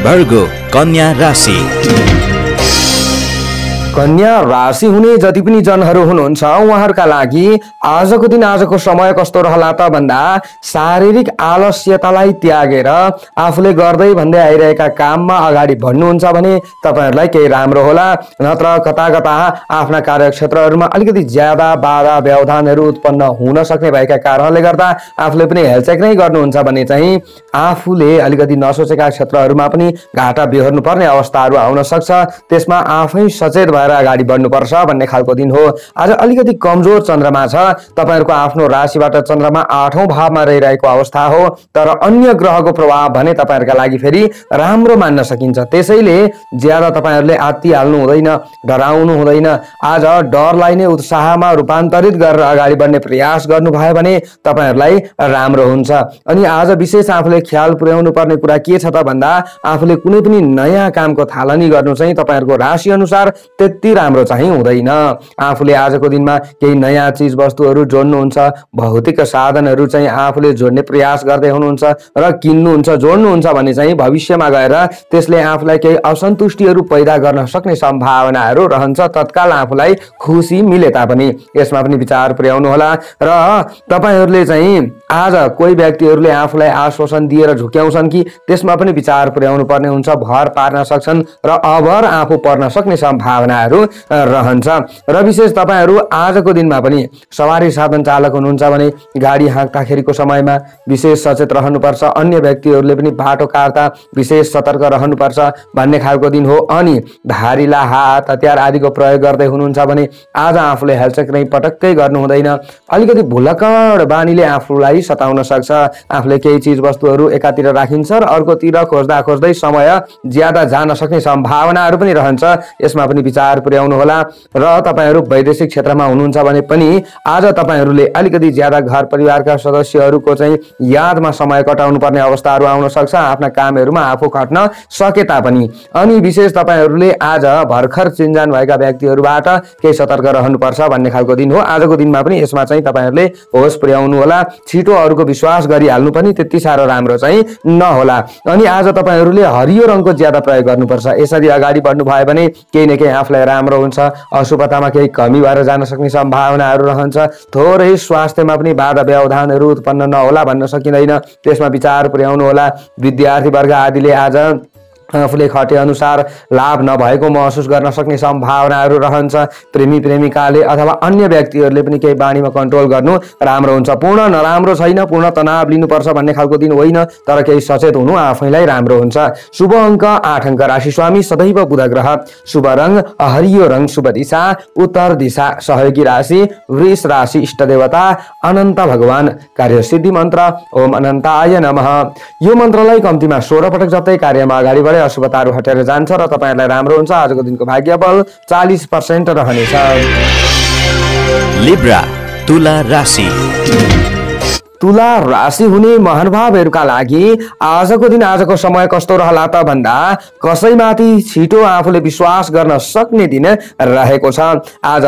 भर्गो कन्या राशि। कन्या राशि हुने जति पनि जनहरू हुनुहुन्छ उहाँहरूका लागि आजको दिन आजको समय कस्तो रहला त भन्दा शारीरिक आलस्यतालाई त्यागेर आफूले गर्दै भन्दै आइरहेका काममा अगाडि बढ्नुहुन्छ भने तपाईँहरूलाई केही राम्रो होला। नत्र कता कता आफ्ना कार्यक्षेत्रहरूमा अलिकति ज्यादा बाधा व्यवधानहरू उत्पन्न हुन सक्ने भएका कारणले गर्दा आफूले पनि हेलचेक नै गर्नुहुन्छ भने चाहिँ आफूले अलिकति नसोचेका क्षेत्रहरूमा पनि घाटा बिहोर्नु पर्ने अवस्थाहरू आउन सक्छ। त्यसमा आफै सचेत भएर अगाडि बढ्नुपर्छ भन्ने खालको दिन हो। आज अलिकति कमजोर चन्द्रमा छ। तपाईँहरूको आफ्नो राशिबाट चन्द्रमा 8औं भावमा रहिरहेको अवस्था हो, तर अन्य ग्रहको प्रभाव भने तपाईँहरूका लागि फेरि राम्रो मान्न सकिन्छ। त्यसैले ज्यादा तपाईँहरूले आत्तिहाल्नु हुँदैन, डराउनु हुँदैन। आज डरलाई नै उत्साहमा रूपान्तरित गरेर अगाडि बढ्ने प्रयास गर्नुभयो भने तपाईँहरूलाई राम्रो हुन्छ। अनि आज विशेष आफूले ख्याल पुर्याउनु पर्ने कुरा के छ त भन्दा आफूले कुनै पनि नयाँ कामको थालनी गर्नु चाहिँ तपाईँहरूको राशि अनुसार त्यति राम्रो चाहिँ हुँदैन। आफूले आजको दिनमा केही नयाँ चिज वस्तुहरू जोड्नुहुन्छ, भौतिक साधनहरू चाहिँ आफूले जोड्ने प्रयास गर्दै हुनुहुन्छ र किन्नुहुन्छ, जोड्नुहुन्छ भने चाहिँ भविष्यमा गएर त्यसले आफूलाई केही असन्तुष्टिहरू पैदा गर्न सक्ने सम्भावनाहरू रहन्छ। तत्काल आफूलाई खुसी मिले तापनि यसमा पनि विचार पुर्याउनु होला। र तपाईँहरूले चाहिँ आज कोही व्यक्तिहरूले आफूलाई आश्वासन दिएर झुक्याउँछन् कि त्यसमा पनि विचार पुर्याउनु पर्ने हुन्छ। भर पार्न सक्छन् र अभर आफू पर्न सक्ने सम्भावनाहरू रहन्छ। र विशेष तपाईँहरू आजको दिनमा पनि सवारी साधन चालक हुनुहुन्छ भने गाडी हाँक्दाखेरिको समयमा विशेष सचेत रहनुपर्छ। अन्य व्यक्तिहरूले पनि बाटो काट्दा विशेष सतर्क रहनुपर्छ भन्ने खालको दिन हो। अनि धारिला हात हतियार आदिको प्रयोग गर्दै हुनुहुन्छ भने आज आफूले हेलचेक नै पटक्कै गर्नु हुँदैन। अलिकति भुलक्कड बानीले आफूलाई सताउन सक्छ। आफूले केही चिज वस्तुहरू एकातिर राखिन्छ र अर्कोतिर खोज्दा खोज्दै समय ज्यादा जान सक्ने सम्भावनाहरू पनि रहन्छ। यसमा पनि विचार पुर्याउनु होला। र तपाईँहरू वैदेशिक क्षेत्रमा हुनुहुन्छ भने पनि आज तपाईँहरूले अलिकति ज्यादा घर परिवारका सदस्यहरूको चाहिँ यादमा समय कटाउनु पर्ने अवस्थाहरू आउन सक्छ, आफ्ना कामहरूमा आफू खट्न सके तापनि। अनि विशेष तपाईँहरूले आज भर्खर चिन्जान भएका व्यक्तिहरूबाट केही सतर्क रहनुपर्छ भन्ने खालको दिन हो। आजको दिनमा पनि यसमा चाहिँ तपाईँहरूले होस पुर्याउनु होला। छिटो अरूको विश्वास गरिहाल्नु पनि त्यति साह्रो राम्रो चाहिँ नहोला। अनि आज तपाईँहरूले हरियो रङको ज्यादा प्रयोग गर्नुपर्छ। यसरी अगाडि बढ्नु भयो भने केही न केही आफूलाई राम्रो हुन्छ। अशुभतामा केही कमी भएर जान सक्ने सम्भावनाहरू रहन्छ। थोरै स्वास्थ्यमा पनि बाधा व्यवधानहरू उत्पन्न नहोला भन्न सकिँदैन, त्यसमा विचार पुर्याउनु होला। विद्यार्थी वर्ग आदिले आज आफूले खटे अनुसार लाभ नभएको महसुस गर्न सक्ने सम्भावनाहरू रहन्छ। प्रेमी प्रेमिकाले अथवा अन्य व्यक्तिहरूले पनि केही बानीमा कन्ट्रोल गर्नु राम्रो हुन्छ। पूर्ण नराम्रो छैन, पूर्ण तनाव लिनुपर्छ भन्ने खालको दिन होइन, तर केही सचेत हुनु आफैलाई राम्रो हुन्छ। शुभ अङ्क 8 अङ्क, राशि स्वामी सदैव बुध ग्रह, शुभ रङ हरियो रङ, शुभ दिशा उत्तर दिशा, सहयोगी राशि वृष राशि, इष्ट देवता अनन्त भगवान, कार्य सिद्धि मन्त्र ओम अनन्ताय नमः। यो मन्त्रलाई कम्तीमा 16 पटक जप्दै कार्यमा अगाडि बढे अशुभताहरू हटेर जान्छ र तपाईँहरूलाई राम्रो हुन्छ। आजको दिनको भाग्यबल 40% रहनेछ। लिब्रा तुला राशि। तुला राशि हुने महानुभावहरूका लागि आजको दिन आजको समय कस्तो रहला त भन्दा कसैमाथि छिटो आफूले विश्वास गर्न सक्ने दिन रहेको छ। आज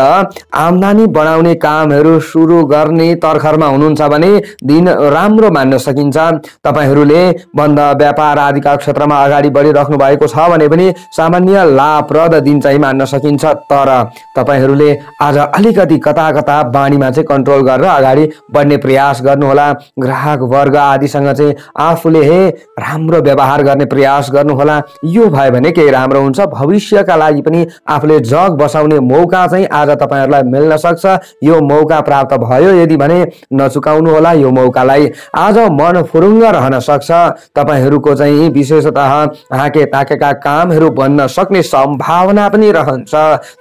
आम्दानी बढाउने कामहरू सुरु गर्ने तर्खरमा हुनुहुन्छ भने दिन राम्रो मान्न सकिन्छ। तपाईहरूले बन्द व्यापार आदिका क्षेत्रमा अगाडि बढिराख्नु भएको छ भने पनि सामान्य लाभप्रद दिन चाहिँ मान्न सकिन्छ। तर तपाईहरूले आज अलिकति कता कता बानीमा चाहिँ कन्ट्रोल गरेर अगाडि बढ्ने प्रयास गर्नुहोला। ग्राहक वर्ग आदिसँग चाहिँ आफूले राम्रो व्यवहार गर्ने प्रयास गर्नुहोला। यो भयो भने केही राम्रो हुन्छ। भविष्यका लागि पनि आफूले जग बसाउने मौका चाहिँ आज तपाईहरूलाई मिल्न सक्छ। यो मौका प्राप्त भयो यदि भने नचुकाउनु होला यो मौकालाई। आज मन फुरुङ्ग रहन सक्छ। तपाईहरूको चाहिँ विशेषतः हाके ताकेका कामहरू बन्न सक्ने सम्भावना पनि रहन्छ।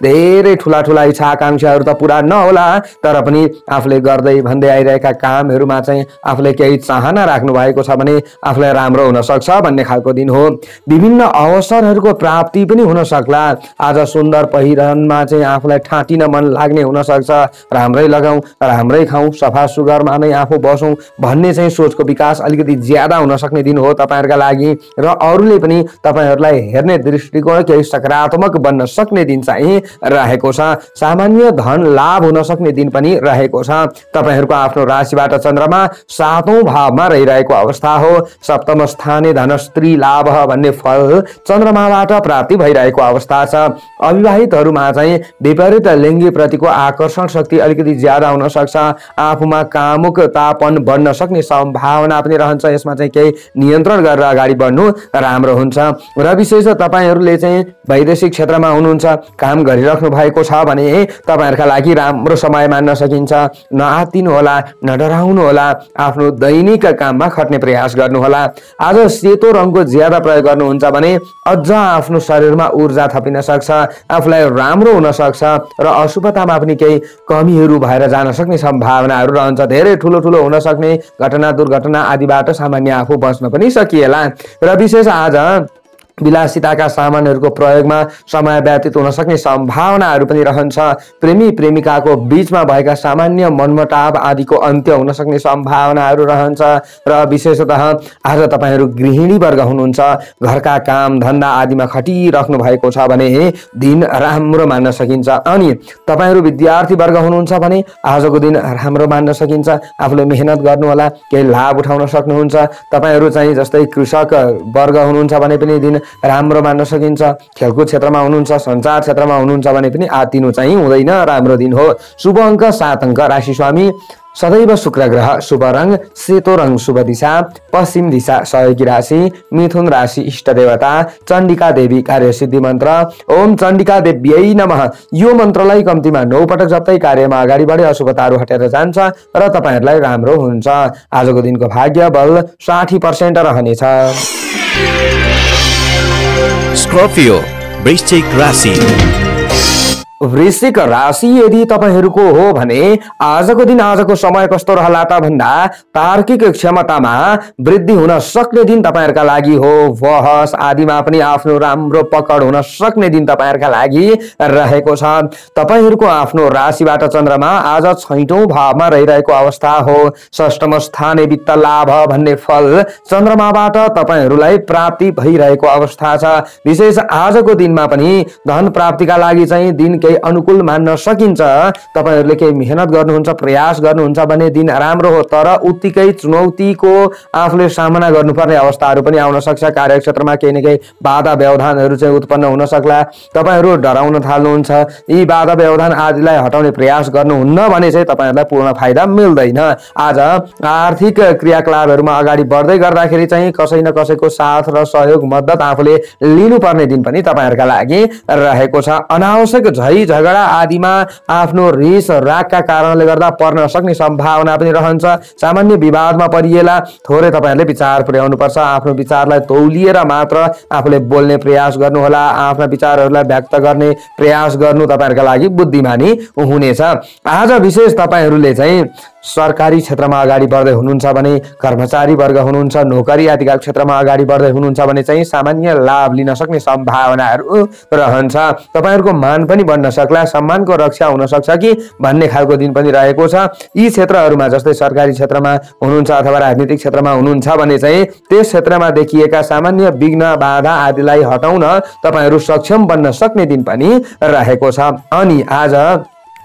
धेरै ठुला ठुला इच्छा आकांक्षाहरू त पुरा नहोला तर पनि आफूले गर्दै भन्दै आइरहेका कामहरूमा चाहिँ आफूले केही चाहना राख्नु भएको छ भने आफूलाई राम्रो हुन सक्छ भन्ने खालको दिन हो। विभिन्न अवसरहरूको प्राप्ति पनि हुन सक्ला। आज सुन्दर पहिरनमा चाहिँ आफूलाई ठाटिन मन लाग्ने हुन सक्छ। राम्रै लगाऊ राम्रै खाऊ सफा सुग्घरमा नै आफू बसौँ भन्ने चाहिँ सोचको विकास अलिकति ज्यादा हुन सक्ने दिन हो तपाईहरुका लागि। र अरूले पनि तपाईहरुलाई हेर्ने दृष्टिकोण केही सकारात्मक बन्न सक्ने दिन चाहिँ रहेको छ। सामान्य धन लाभ हुन सक्ने दिन पनि रहेको छ। तपाईहरुको आफ्नो राशिबाट चन्द्रमा 7औं भावमा रहिरहेको अवस्था हो। सप्तम स्थाने धन स्त्री लाभ भन्ने फल चन्द्रमाबाट प्राप्ति भइरहेको अवस्था छ। अविवाहितहरुमा चाहिँ विपरीत लिङ्गी प्रतिको आकर्षण शक्ति अलिकति ज्यादा हुन सक्छ। आफूमा कामुकतापन बढ्न सक्ने सम्भावना पनि रहन्छ। यसमा चाहिँ केही नियन्त्रण गरेर अगाडि बढ्नु राम्रो हुन्छ। र विशेष तपाईहरुले चाहिँ वैदेशिक क्षेत्रमा हुनुहुन्छ काम गरिराख्नु भएको छ भने तपाईहरुका लागि राम्रो समय मान्न सकिन्छ। नआत्तिनु होला न डराउनु होला। आफ्नो दैनिक काममा खट्ने प्रयास गर्नु होला। आज सेतो रङको ज्यादा प्रयोग गर्नुहुन्छ भने अझ आफ्नो शरीरमा ऊर्जा थपिन सक्छ। आफूलाई राम्रो हुन सक्छ र अशुभतामा पनि केही कमीहरू भएर जान सक्ने सम्भावनाहरू रहन्छ। धेरै ठुलो ठुलो हुन सक्ने घटना दुर्घटना आदिबाट सामान्य आफू बच्न पनि सकिएला। र विशेष आज विलासिताका सामानहरूको प्रयोगमा समय व्यतीत हुन सक्ने सम्भावनाहरू पनि रहन्छ। प्रेमी प्रेमिकाको बीचमा भएका सामान्य मनमुटाव आदिको अन्त्य हुन सक्ने सम्भावनाहरू रहन्छ। र विशेषतः आज तपाईहरू गृहिणी वर्ग हुनुहुन्छ घरका काम धन्दा आदिमा खटिराख्नु भएको छ भने दिन राम्रो मान्न सकिन्छ। अनि तपाईहरू विद्यार्थी वर्ग हुनुहुन्छ भने आजको दिन राम्रो मान्न सकिन्छ। आफूले मेहनत गर्नुहोला केही लाभ उठाउन सक्नुहुन्छ। तपाईहरू चाहिँ जस्तै कृषक वर्ग हुनुहुन्छ भने पनि दिन राम्रो मान्न सकिन्छ। खेलकुद क्षेत्रमा हुनुहुन्छ सञ्चार क्षेत्रमा हुनुहुन्छ भने पनि आत्तिनु चाहिँ हुँदैन। राम्रो दिन हो। शुभ अङ्क 7 अङ्क। राशि स्वामी सदैव शुक्र ग्रह। शुभ रङ सेतो रङ। शुभ दिशा पश्चिम दिशा। सहयोगी राशि मिथुन राशि। इष्ट देवता चण्डिका देवी। कार्यसिद्धि मन्त्र ओम चण्डिका देव्यै नमः। यो मन्त्रलाई कम्तीमा 9 पटक जप्दै कार्यमा अगाडि बढे अशुभताहरू हटेर जान्छ र तपाईहरुलाई राम्रो हुन्छ। आजको दिनको भाग्य बल 60% रहनेछ। स्कर्पियो वृश्चिक राशि। वृश्चिक राशि यदि तपाईहरूको हो भने आजको दिन आजको समय कस्तो रहला त भन्दा तार्किक क्षमतामा वृद्धि हुन सक्ने दिन तपाईहरुका लागि हो। बहस आदिमा पनि आफ्नो राम्रो पकड हुन सक्ने दिन तपाईहरुका लागि रहेको छ। तपाईहरुको आफ्नो राशिबाट चन्द्रमा आज 6औं भावमा रहिरहेको अवस्था हो। षष्ठम स्थाने वित्त लाभ भन्ने फल चन्द्रमाबाट तपाईहरुलाई प्राप्ति भइरहेको अवस्था छ। विशेष आजको दिनमा पनि धन प्राप्तिका लागि चाहिँ दिन अनुकूल मान्न सकिन्छ। तपाईहरुले केही मेहनत गर्नुहुन्छ प्रयास गर्नुहुन्छ भने दिन राम्रो हो। तर उत्तिकै चुनौतीको आफूले सामना गर्नुपर्ने अवस्थाहरू पनि आउन सक्छ। कार्यक्षेत्रमा केही न केही बाधा व्यवधानहरू चाहिँ उत्पन्न हुन सक्ला। तपाईहरु डराउन थाल्नुहुन्छ। यी बाधा व्यवधान आदिलाई हटाउने प्रयास गर्नुहुन्न भने चाहिँ तपाईहरुलाई पूर्ण फाइदा मिल्दैन। आज आर्थिक क्रियाकलापहरुमा अगाडि बढ्दै गर्दाखेरि चाहिँ कसै न कसैको साथ र सहयोग मद्दत आफूले लिनुपर्ने दिन पनि तपाईहरुका लागि रहेको छ। अनावश्यक झै झगडा आदिमा आफ्नो रिस रागका कारणले गर्दा पर्न सक्ने सम्भावना पनि रहन्छ। सामान्य विवादमा परिएला थोरै तपाईहरुले विचार पुर्याउनु पर्छ। आफ्नो विचारलाई तौलिएर मात्र आफूले बोल्ने प्रयास गर्नुहोला। आफ्ना विचारहरूलाई व्यक्त गर्ने प्रयास गर्नु तपाईहरुका लागि बुद्धिमानी हुनेछ। आज विशेष तपाईहरुले चाहिँ सरकारी क्षेत्रमा अगाडि बढ्दै हुनुहुन्छ भने, कर्मचारी वर्ग हुनुहुन्छ, नोकरी आदिका क्षेत्रमा अगाडि बढ्दै हुनुहुन्छ भने चाहिँ सामान्य लाभ लिन सक्ने सम्भावनाहरू रहन्छ। तपाईहरुको मान पनि बढ्न सक्ला, सम्मानको रक्षा हुन सक्छ कि भन्ने खालको दिन पनि रहेको छ। यी क्षेत्रहरूमा जस्तै सरकारी क्षेत्रमा हुनुहुन्छ अथवा राजनीतिक क्षेत्रमा हुनुहुन्छ भने चाहिँ त्यस क्षेत्रमा देखिएका सामान्य विघ्न बाधा आदिलाई हटाउन तपाईहरु सक्षम बन्न सक्ने दिन पनि रहेको छ। अनि आज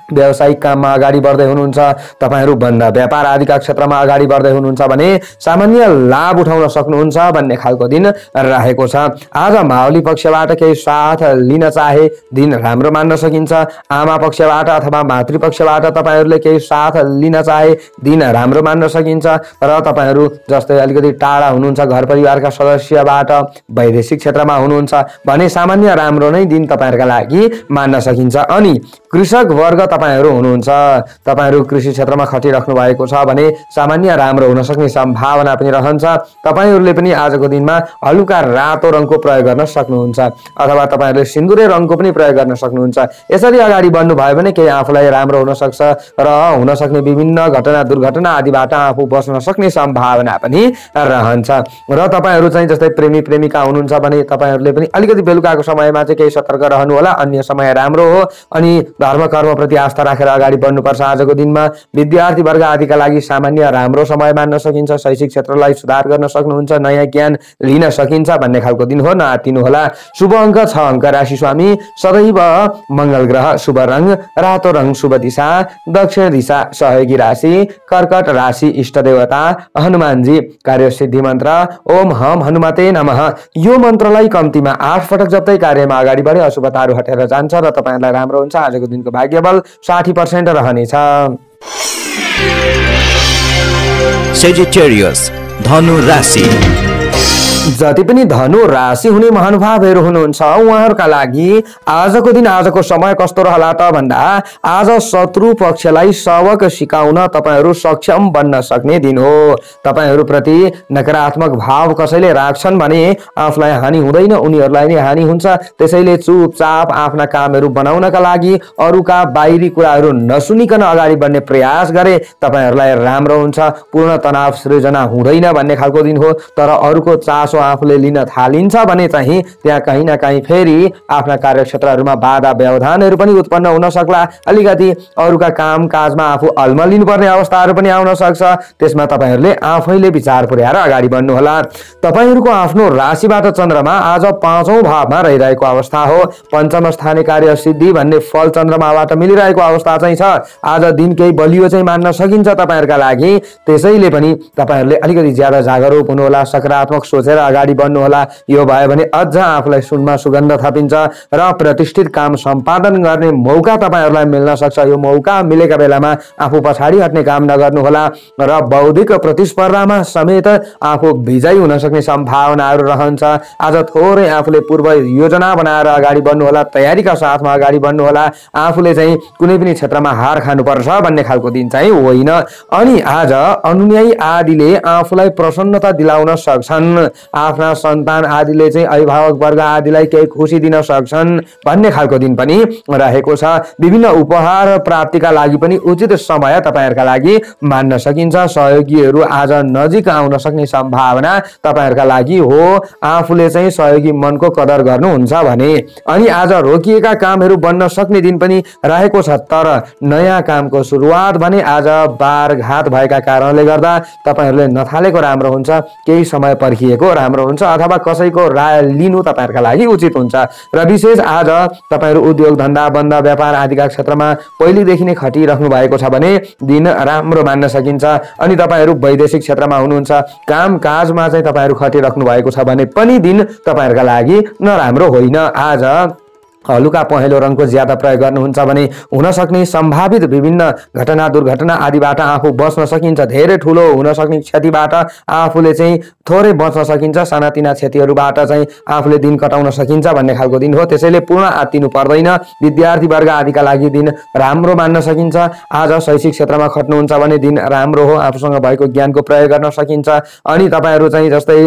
व्यावसायिक काममा अगाडि बढ्दै हुनुहुन्छ, तपाईहरु बन्द व्यापार आदिका क्षेत्रमा अगाडि बढ्दै हुनुहुन्छ भने सामान्य लाभ उठाउन सक्नुहुन्छ भन्ने खालको दिन रहेको छ। आज मावली पक्षबाट केही साथ लिन चाहे दिन राम्रो मान्न सकिन्छ। आमा पक्षबाट अथवा मातृ पक्षबाट तपाईहरुले केही साथ लिन चाहे दिन राम्रो मान्न सकिन्छ। र तपाईहरु जस्तै अलिकति टाढा हुनुहुन्छ घर परिवारका सदस्यबाट, वैदेशिक क्षेत्रमा हुनुहुन्छ भने सामान्य राम्रो नै दिन तपाईहरुका लागि मान्न सकिन्छ। अनि कृषक वर्ग तपाईहरु हुनुहुन्छ, तपाईहरु कृषि क्षेत्रमा खटिराख्नु भएको छ भने सामान्य राम्रो हुन सक्ने सम्भावना पनि रहन्छ। तपाईहरुले पनि आजको दिनमा हलुका रातो रङको प्रयोग गर्न सक्नुहुन्छ अथवा तपाईहरुले सिन्दुरे रङको पनि प्रयोग गर्न सक्नुहुन्छ। यसरी अगाडि बढ्नु भयो भने केही आफूलाई राम्रो हुन सक्छ र हुन सक्ने विभिन्न घटना दुर्घटना आदिबाट आफू बच्न सक्ने सम्भावना पनि रहन्छ। र तपाईहरु चाहिँ जस्तै प्रेमी प्रेमिका हुनुहुन्छ भने तपाईहरुले पनि अलिकति बेलुकाको समयमा चाहिँ केही सतर्क रहनु होला। अन्य समय राम्रो हो अनि धर्म कर्म प्रति आस्था राखेर अगाडि बढ्नुपर्छ। आजको दिनमा विद्यार्थी वर्ग आदिका लागि सामान्य राम्रो समय मान्न सकिन्छ। शैक्षिक क्षेत्रलाई सुधार गर्न सक्नुहुन्छ, नयाँ ज्ञान लिन सकिन्छ भन्ने खालको दिन हो, नआत्तिनु होला। शुभ अङ्क 6 अङ्क, राशि स्वामी सदैव मंगल ग्रह, शुभ रङ रातो रङ, शुभ दिशा दक्षिण दिशा, सहयोगी राशि कर्कट राशि, इष्ट देवता हनुमानजी, कार्य सिद्धि मन्त्र ओम हम हनुमते नमः। यो मन्त्रलाई कम्तीमा 8 पटक जप्दै कार्यमा अगाडि बढे अशुभताहरू हटेर जान्छ र तपाईहरुलाई राम्रो हुन्छ। आजको दिनको भाग्यबल 60% रहनेछ। सेजिटेरियस धनु राशि। जति पनि धनु राशि हुने महानुभावहरू हुनुहुन्छ उहाँहरूका लागि आजको दिन, आजको समय कस्तो रहला त भन्दा आज शत्रु पक्षलाई सबक सिकाउन तपाईहरु सक्षम बन्न सक्ने दिन हो। तपाईहरु प्रति नकारात्मक भाव कसैले राख्छन् भने आफूलाई हानि हुँदैन, उनीहरूलाई नै हानि हुन्छ। त्यसैले चुपचाप आफ्ना कामहरू बनाउनका लागि अरूका बाहिरी कुराहरू नसुनिकन अगाडि बढ्ने प्रयास गरे तपाईहरुलाई राम्रो हुन्छ। पूर्ण तनाव सृजना हुँदैन भन्ने खालको दिन हो। तर अरूको चासो आफूले लिन थालिन्छ भने चाहिँ त्यहाँ कहीं न कहीं फेरि आफ्ना कार्यक्षेत्रहरूमा बाधा व्यवधानहरू पनि उत्पन्न हुन सक्ला। अलिकति अरूका काम काजमा आफू अल्मलिनु पर्ने अवस्थाहरू पनि आउन सक्छ। त्यसमा तपाईहरुले आफैले विचार पुर्याएर अगाडि बढ्नु होला। तपाईहरुको आफ्नो राशिबाट चन्द्रमा आज 5औं भावमा रहिरहेको अवस्था हो। पञ्चम स्थाने कार्य सिद्धि भन्ने फल चन्द्रमाबाट मिलिरहेको अवस्था चाहिँ छ। आज दिन केही बलियो चाहिँ मान्न सकिन्छ तपाईहरुका लागि। त्यसैले पनि तपाईहरुले अलिकति ज्यादा जागरुक हुनु होला, सकारात्मक सोचेर अगाडि बढ्नु होला। यो भयो भने अझ आफूलाई सुनमा सुगन्ध थपिन्छ र प्रतिष्ठित काम सम्पादन गर्ने मौका तपाईहरुलाई मिल्न सक्छ। यो मौका मिलेका बेलामा आफू पछाडी हट्ने काम नगर्नु होला र बौद्धिक प्रतिस्पर्धामा समेत आफू विजयी हुन सक्ने सम्भावनाहरू रहन्छ। आज थोरै आफूले पूर्व योजना बनाएर अगाडि बढ्नु होला, तयारीका साथमा अगाडि बढ्नु होला। आफूले चाहिँ कुनै पनि क्षेत्रमा हार खानुपर्छ भन्ने खालको दिन चाहिँ होइन। अनि आज अनुयायी आदिले आफूलाई प्रसन्नता दिलाउन सक्छन्। आफ्ना सन्तान आदिले चाहिँ अभिभावक वर्ग आदिलाई केही खुसी दिन सक्छन् भन्ने खालको दिन पनि रहेको छ। विभिन्न उपहार प्राप्तिका लागि पनि उचित समय तपाईहरुका लागि मान्न सकिन्छ। सहयोगीहरू आज नजिक आउन सक्ने सम्भावना तपाईहरुका लागि हो। आफूले चाहिँ सहयोगी मनको कदर गर्नुहुन्छ भने। अनि आज रोकिएका कामहरू बन्न सक्ने दिन पनि रहेको छ। तर नयाँ कामको सुरुवात भने आज बारघात भएका कारणले गर्दा तपाईहरुले नथालेको राम्रो हुन्छ। केही समय पर्खिएको राम्रो हुन्छ अथवा कसैको राय लिनु तपाईहरुका लागि उचित हुन्छ। र विशेष आज तपाईहरु उद्योग धन्दा बन्द व्यापार आदिका क्षेत्रमा पहिलेदेखि नै खटिराख्नु भएको छ भने दिन राम्रो मान्न सकिन्छ। अनि तपाईहरु वैदेशिक क्षेत्रमा हुनुहुन्छ, काम काजमा चाहिँ तपाईहरु खटिराख्नु भएको छ भने पनि दिन तपाईहरुका लागि नराम्रो होइन। आज हलुका पहेँलो रङको ज्यादा प्रयोग गर्नुहुन्छ भने हुन सक्ने सम्भावित विभिन्न घटना दुर्घटना आदिबाट आफू बच्न सकिन्छ। धेरै ठुलो हुन सक्ने क्षतिबाट आफूले चाहिँ थोरै बच्न सकिन्छ। सानातिना क्षतिहरूबाट चाहिँ आफूले दिन कटाउन सकिन्छ भन्ने खालको दिन हो। त्यसैले पूर्ण आत्तिनु पर्दैन। विद्यार्थी वर्ग आदिका लागि दिन राम्रो मान्न सकिन्छ। आज शैक्षिक क्षेत्रमा खट्नुहुन्छ भने दिन राम्रो हो। आफूसँग भएको ज्ञानको प्रयोग गर्न सकिन्छ। अनि तपाईहरु चाहिँ जस्तै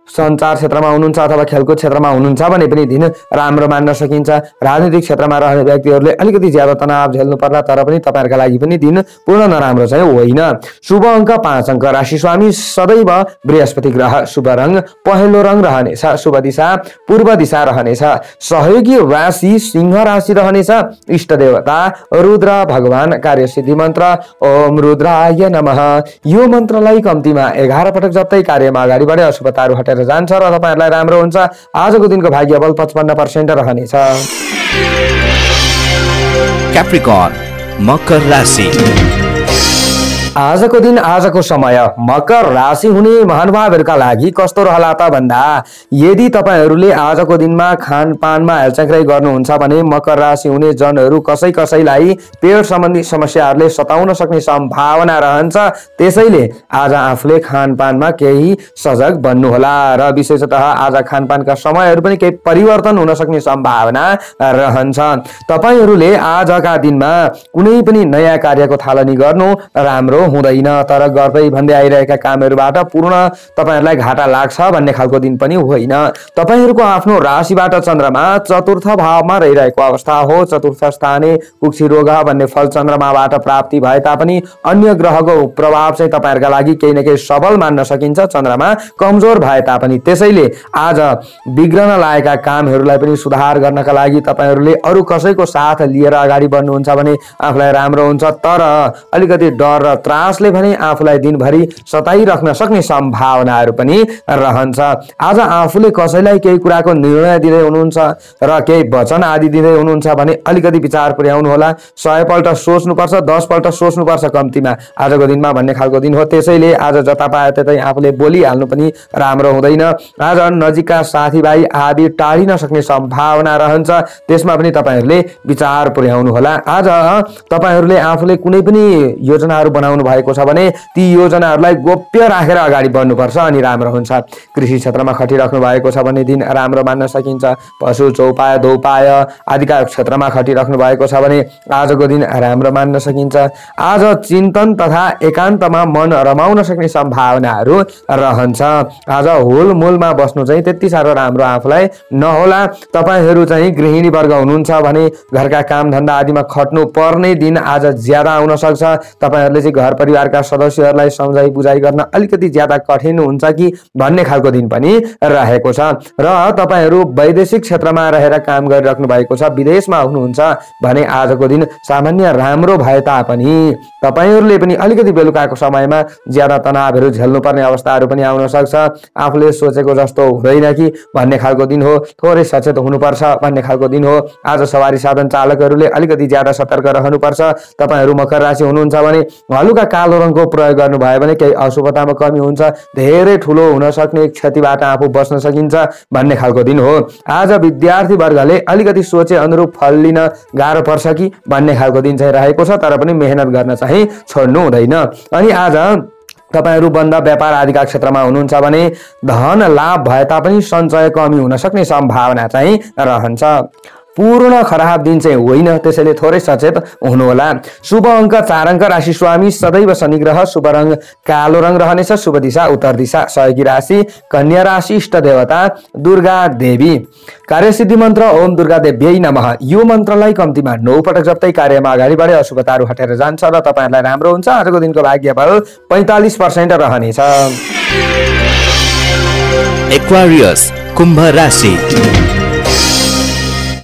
सञ्चार क्षेत्रमा हुनुहुन्छ अथवा खेलकुद क्षेत्रमा हुनुहुन्छ भने पनि दिन राम्रो मान्न सकिन्छ। राजनीतिक क्षेत्रमा रहने व्यक्तिहरूले अलिकति ज्यादा तनाव झेल्नु पर्ला, तर पनि तपाईहरुका लागि पनि दिन पूर्ण नराम्रो चाहिँ होइन। शुभ अङ्क 5 अङ्क, राशि स्वामी सदैव बृहस्पति ग्रह, शुभ रङ पहेँलो रङ रहनेछ, शुभ दिशा पूर्व दिशा रहनेछ, सहयोगी राशि सिंह राशि रहनेछ, इष्ट देवता रुद्र भगवान, कार्यसिद्धि मन्त्र ओम रुद्राय नमः। यो मन्त्रलाई कम्तीमा 11 पटक जप्दै कार्यमा अगाडि बढे अशुभताहरू हटेर जान्छ र तपाईहरुलाई राम्रो हुन्छ। आजको दिनको भाग्यबल 55% रहनेछ। क्याप्रिकर्न मकर राशि। आजको दिन आजको समय मकर राशि हुने महानुभावहरुका लागि कस्तो रहला त भन्दा यदि तपाईहरुले आजको दिनमा खानपानमा हेलचक्राइ गर्नुहुन्छ भने मकर राशि हुने जनहरु कसैलाई पेट सम्बन्धी समस्याहरुले सताउन सक्ने सम्भावना रहन्छ। त्यसैले आज आफूले खानपानमा केही सजग बन्नुहोला र विशेषतः आज खानपानका समयहरु पनि केही परिवर्तन हुन सक्ने सम्भावना रहन्छ। तपाईहरुले आजका दिनमा कुनै पनि नयाँ कार्यको थालनी गर्नु राम्रो हुँदैन, तर गर्दै भन्दै आइरहेका कामहरुबाट पूर्ण तपाईहरुलाई घाटा लाग्छ भन्ने खालको दिन पनि होइन। तपाईहरुको आफ्नो राशिबाट चन्द्रमा चतुर्थ भावमा रहिरहेको अवस्था हो। चतुर्थ स्थाने कुक्षी रोग भन्ने फल चन्द्रमाबाट प्राप्ति भए तापनि अन्य ग्रहको प्रभाव चाहिँ तपाईहरुका लागि केही न केही सबल मान्न सकिन्छ। चन्द्रमा कमजोर भए तापनि त्यसैले आज बिग्रन लागेका कामहरुलाई पनि सुधार गर्नका लागि तपाईहरुले अरु कसैको साथ लिएर अगाडि बढ्नुहुन्छ भने आफूलाई राम्रो हुन्छ। तर अलिकति डर र त्रासले भने आफूलाई दिनभरि सताइराख्न सक्ने सम्भावनाहरू पनि रहन्छ। आज आफूले कसैलाई केही कुराको निर्णय दिँदै हुनुहुन्छ र केही वचन आदि दिँदै हुनुहुन्छ भने अलिकति विचार पुर्याउनु होला। 100 पल्ट सोच्नुपर्छ, 10 पल्ट सोच्नुपर्छ कम्तीमा आजको दिनमा भन्ने खालको दिन हो। त्यसैले आज जता पाए त्यतै आफूले बोलिहाल्नु पनि राम्रो हुँदैन। आज नजिकका साथीभाइ आदि टाढिन सक्ने सम्भावना रहन्छ, त्यसमा पनि तपाईहरुले विचार पुर्याउनु होला। आज तपाईहरुले आफूले कुनै पनि योजनाहरू बनाउनु भएको छ भने ती योजनाहरूलाई गोप्य राखेर अगाडि बढ्नुपर्छ अनि राम्रो हुन्छ। कृषि क्षेत्रमा खटिराख्नु भएको छ भने दिन राम्रो मान्न सकिन्छ। पशु चौपाय दौपाय आदिका क्षेत्रमा खटिराख्नु भएको छ भने आजको दिन राम्रो मान्न सकिन्छ। आज चिन्तन तथा एकान्तमा मन रमाउन सक्ने सम्भावनाहरू रहन्छ। आज हुलमुलमा बस्नु चाहिँ त्यति साह्रो राम्रो आफूलाई नहोला। तपाईहरु चाहिँ गृहिणी वर्ग हुनुहुन्छ भने घरका काम धन्दा आदिमा खट्नु पर्ने दिन आज ज्यादा आउन सक्छ। तपाईहरुले चाहिँ घर परिवारका सदस्यहरूलाई सम्झाइ बुझाइ गर्न अलिकति ज्यादा कठिन हुन्छ कि भन्ने खालको दिन पनि रहेको छ। र तपाईहरु वैदेशिक क्षेत्रमा रहेर काम गरिराख्नु भएको छ, विदेशमा हुनुहुन्छ भने आजको दिन सामान्य राम्रो भए तापनि तपाईहरुले पनि अलिकति बेलुकाको समयमा ज्यादा तनावहरू झेल्नु पर्ने अवस्थाहरू पनि आउन सक्छ। आफूले सोचेको जस्तो हुँदैन कि भन्ने खालको दिन हो, थोरै सचेत हुनुपर्छ भन्ने खालको दिन हो। आज सवारी साधन चालकहरूले अलिकति ज्यादा सतर्क रहनुपर्छ। तपाईहरु मकर राशि हुनुहुन्छ भने हलुका कालो रङको प्रयोग गर्नुभयो भने केही अशुभतामा कमी हुन्छ, धेरै ठुलो हुन सक्ने क्षतिबाट आफू बच्न सकिन्छ भन्ने खालको दिन हो। आज विद्यार्थी वर्गले अलिकति सोचे अनुरूप फल लिन गाह्रो पर्छ कि भन्ने खालको दिन चाहिँ रहेको छ, तर पनि मेहनत गर्न चाहिँ छोड्नु हुँदैन। अनि आज तपाईहरु बन्द व्यापार आदिका क्षेत्रमा हुनुहुन्छ भने धन लाभ भए तापनि सञ्चय कमी हुन सक्ने सम्भावना चाहिँ रहन्छ। पूर्ण खराब दिन चाहिँ होइन, त्यसैले थोरै सचेत हुनुहोला। शुभ अङ्क 4 अङ्क, राशि स्वामी सदैव शनि ग्रह, शुभ रङ कालो रङ रहनेछ, शुभ दिशा उत्तर दिशा, सहयोगी राशि कन्या राशि, इष्ट देवता दुर्गा देवी, कार्यसिद्धि मन्त्र ओम दुर्गा देव्यै नमः। यो मन्त्रलाई कम्तीमा 9 पटक जप्दै कार्यमा अगाडि बढे अशुभताहरू हटेर जान्छ र तपाईहरुलाई राम्रो हुन्छ। आजको दिनको भाग्यबल 45% रहनेछ। एक्वारियस कुम्भ राशि।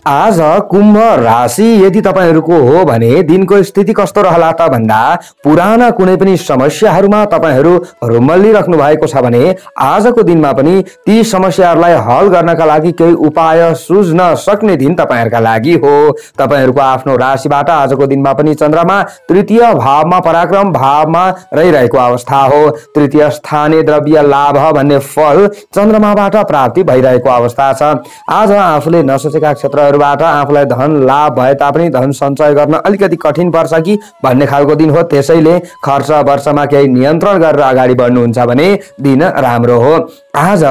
आज कुम्भ राशि यदि तपाईहरुको हो भने दिनको स्थिति कस्तो रहला त भन्दा पुराना कुनै पनि समस्याहरुमा तपाईहरु रुमल्लिराख्नु भएको छ भने आजको दिनमा पनि ती समस्याहरुलाई हल गर्नका लागि केही उपाय सुझ्न सक्ने दिन तपाईहरुका लागि हो। तपाईहरुको आफ्नो राशिबाट आजको दिनमा पनि चन्द्रमा तृतीय भावमा पराक्रम भावमा रहिरहेको अवस्था हो। तृतीय स्थाने द्रव्य लाभ भन्ने फल चन्द्रमाबाट प्राप्ति भइरहेको अवस्था छ। आज आफूले नसोचेका क्षेत्रहरुबाट आफूलाई धन लाभ भए तापनि धन सञ्चय गर्न अलिकति कठिन पर्छ कि भन्ने खालको दिन हो। त्यसैले खर्च वर्षमा केही नियन्त्रण गरेर अगाडि बढ्नुहुन्छ भने दिन राम्रो हो। आज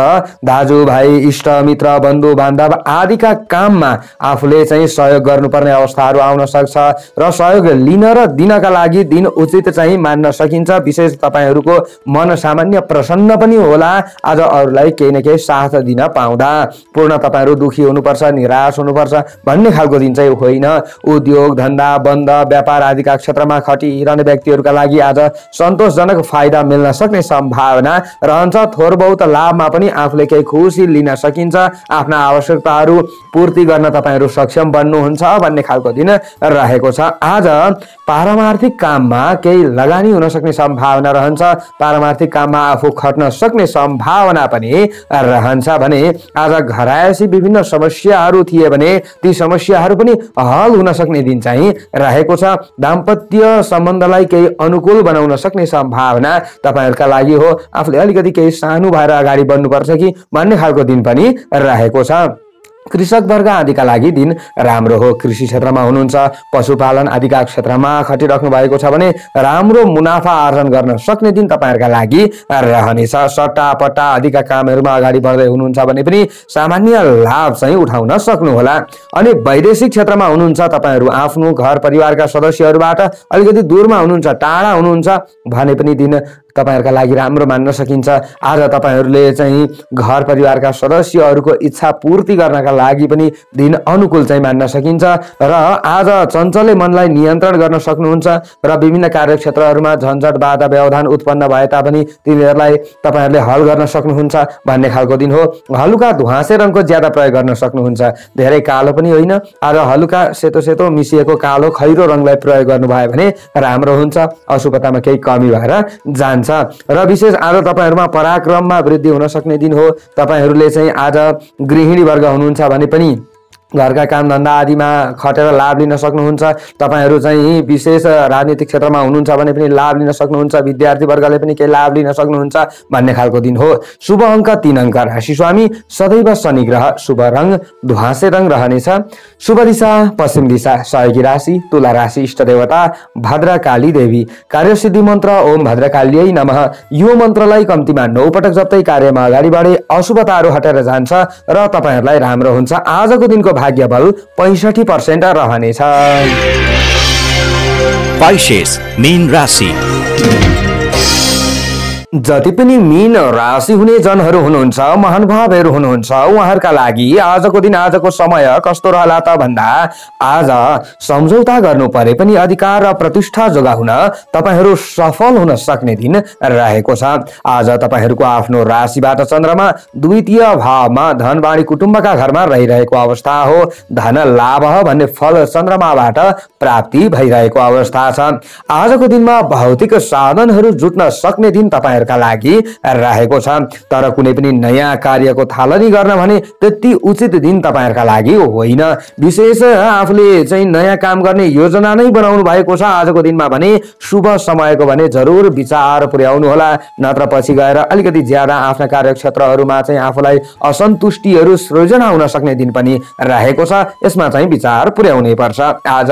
दाजुभाइ इष्ट मित्र बन्धु बान्धव आदिका काममा आफूले चाहिँ सहयोग गर्नुपर्ने अवस्थाहरू आउन सक्छ र सहयोग लिन र दिनका लागि दिन उचित चाहिँ मान्न सकिन्छ। विशेष तपाईहरूको मन सामान्य प्रसन्न पनि होला आज अरूलाई केही न केही साथ दिन पाउँदा। पूर्ण तपाईहरू दुखी हुनुपर्छ निराश हुनुपर्छ भन्ने खालको दिन चाहिँ होइन। उद्योग धन्दा बन्द व्यापार आदिका क्षेत्रमा खटिरहने व्यक्तिहरूका लागि आज सन्तोषजनक फाइदा मिल्न सक्ने सम्भावना रहन्छ। थोर बहुत लाभमा पनि आफूले केही खुसी लिन सकिन्छ। आफ्ना आवश्यकताहरू पूर्ति गर्न तपाईहरू सक्षम बन्नुहुन्छ भन्ने खालको दिन रहेको छ। आज पारमार्थिक काममा केही लगानी हुन सक्ने सम्भावना रहन्छ। पारमार्थिक काममा आफू खट्न सक्ने सम्भावना पनि रहन्छ भने आज घरायसी विभिन्न समस्याहरू थिए भने ती समस्याहरू पनि हल हुन सक्ने दिन चाहिँ रहेको छ। दाम्पत्य सम्बन्धलाई केही अनुकूल बनाउन सक्ने सम्भावना तपाईहरुका लागि हो। आफूले अलिकति केही सानो भएर अगाडि बढ्नुपर्छ कि भन्ने खालको दिन पनि रहेको छ। कृषक वर्ग आदिका लागि दिन राम्रो हो। कृषि क्षेत्रमा हुनुहुन्छ पशुपालन आदिका क्षेत्रमा खटिराख्नु भएको छ भने राम्रो मुनाफा आर्जन गर्न सक्ने दिन तपाईहरुका लागि रहनेछ। सट्टा पट्टा आदिका कामहरुमा अगाडि बढ्दै हुनुहुन्छ भने पनि सामान्य लाभ चाहिँ उठाउन सक्नुहोला। अनि वैदेशिक क्षेत्रमा हुनुहुन्छ तपाईहरु आफ्नो घर परिवारका सदस्यहरुबाट अलिकति दूरमा हुनुहुन्छ टाढा हुनुहुन्छ भने पनि दिन तपाईहरुका लागि राम्रो मान्न सकिन्छ। आज तपाईहरुले चाहिँ घर परिवारका सदस्यहरुको इच्छा पूर्ति गर्नका लागि पनि दिन अनुकूल चाहिँ मान्न सकिन्छ र आज चञ्चले मनलाई नियन्त्रण गर्न सक्नुहुन्छ र विभिन्न कार्यक्षेत्रहरुमा झन्झट बाधा व्यवधान उत्पन्न भए तापनि तिनीहरुलाई तपाईहरुले हल गर्न सक्नुहुन्छ भन्ने खालको दिन हो। हलुका धुवासे रङको ज्यादा प्रयोग गर्न सक्नुहुन्छ। धेरै कालो पनि होइन। आज हलुका सेतो सेतो मिसिएको कालो खैरो रङलाई प्रयोग गर्नुभयो भने राम्रो हुन्छ। अशुभतामा केही कमी भएर जान्छ र विशेष आज तपाईहरुमा पराक्रममा वृद्धि हुन सक्ने दिन हो। तपाईहरुले चाहिँ आज गृहिणी वर्ग हुनुहुन्छ भने पनि घरका काम धन्दा आदिमा खटेर लाभ लिन सक्नुहुन्छ। तपाईहरु चाहिँ विशेष राजनीतिक क्षेत्रमा हुनुहुन्छ भने पनि लाभ लिन सक्नुहुन्छ। विद्यार्थी वर्गले पनि केही लाभ लिन सक्नुहुन्छ भन्ने खालको दिन हो। शुभ अङ्क 3 अङ्क राशि स्वामी सदैव शनि ग्रह। शुभ रङ धुवासे रङ रहनेछ। शुभ दिशा पश्चिम दिशा। सहयोगी राशि तुला राशि। इष्ट देवता भद्रकाली देवी। कार्यसिद्धि मन्त्र ओम भद्रकालीयै नमः। यो मन्त्रलाई कम्तीमा 9 पटक जप्दै कार्यमा अगाडि बढे अशुभताहरू हटेर जान्छ र तपाईहरुलाई राम्रो हुन्छ। आजको दिनको भाग्य बल 65% रहनेछ। पाइसेस मीन राशि। जति पनि मीन राशि हुने जनहरू हुनुहुन्छ महानुभावहरू हुनुहुन्छ उहाँहरूका लागि आजको दिन आजको समय कस्तो रहला त भन्दा आज सम्झौता गर्नु परे पनि अधिकार र प्रतिष्ठा जोगाउन तपाईहरू सफल हुन सक्ने दिन रहेको छ। आज तपाईहरूको आफ्नो राशिबाट चन्द्रमा द्वितीय भावमा धनवाणी कुटुम्बका घरमा रहिरहेको अवस्था हो। धन लाभ भन्ने फल चन्द्रमाबाट प्राप्ति भइरहेको अवस्था छ। आजको दिनमा भौतिक साधनहरू जुट्न सक्ने दिन तपाईहरुका लागि रहेको छ। तर कुनै पनि नयाँ कार्यको थालनी गर्न भने त्यति उचित दिन तपाईहरुका लागि होइन। विशेष आफूले चाहिँ नयाँ काम गर्ने योजना नै बनाउनु भएको छ आजको दिनमा भने शुभ समयको भने जरुर विचार पुर्याउनु होला। नत्र पछि गएर अलिकति ज्यादा आफ्ना कार्यक्षेत्रहरूमा चाहिँ आफूलाई असन्तुष्टिहरू सृजना हुन सक्ने दिन पनि रहेको छ। यसमा चाहिँ विचार पुर्याउनै पर्छ। आज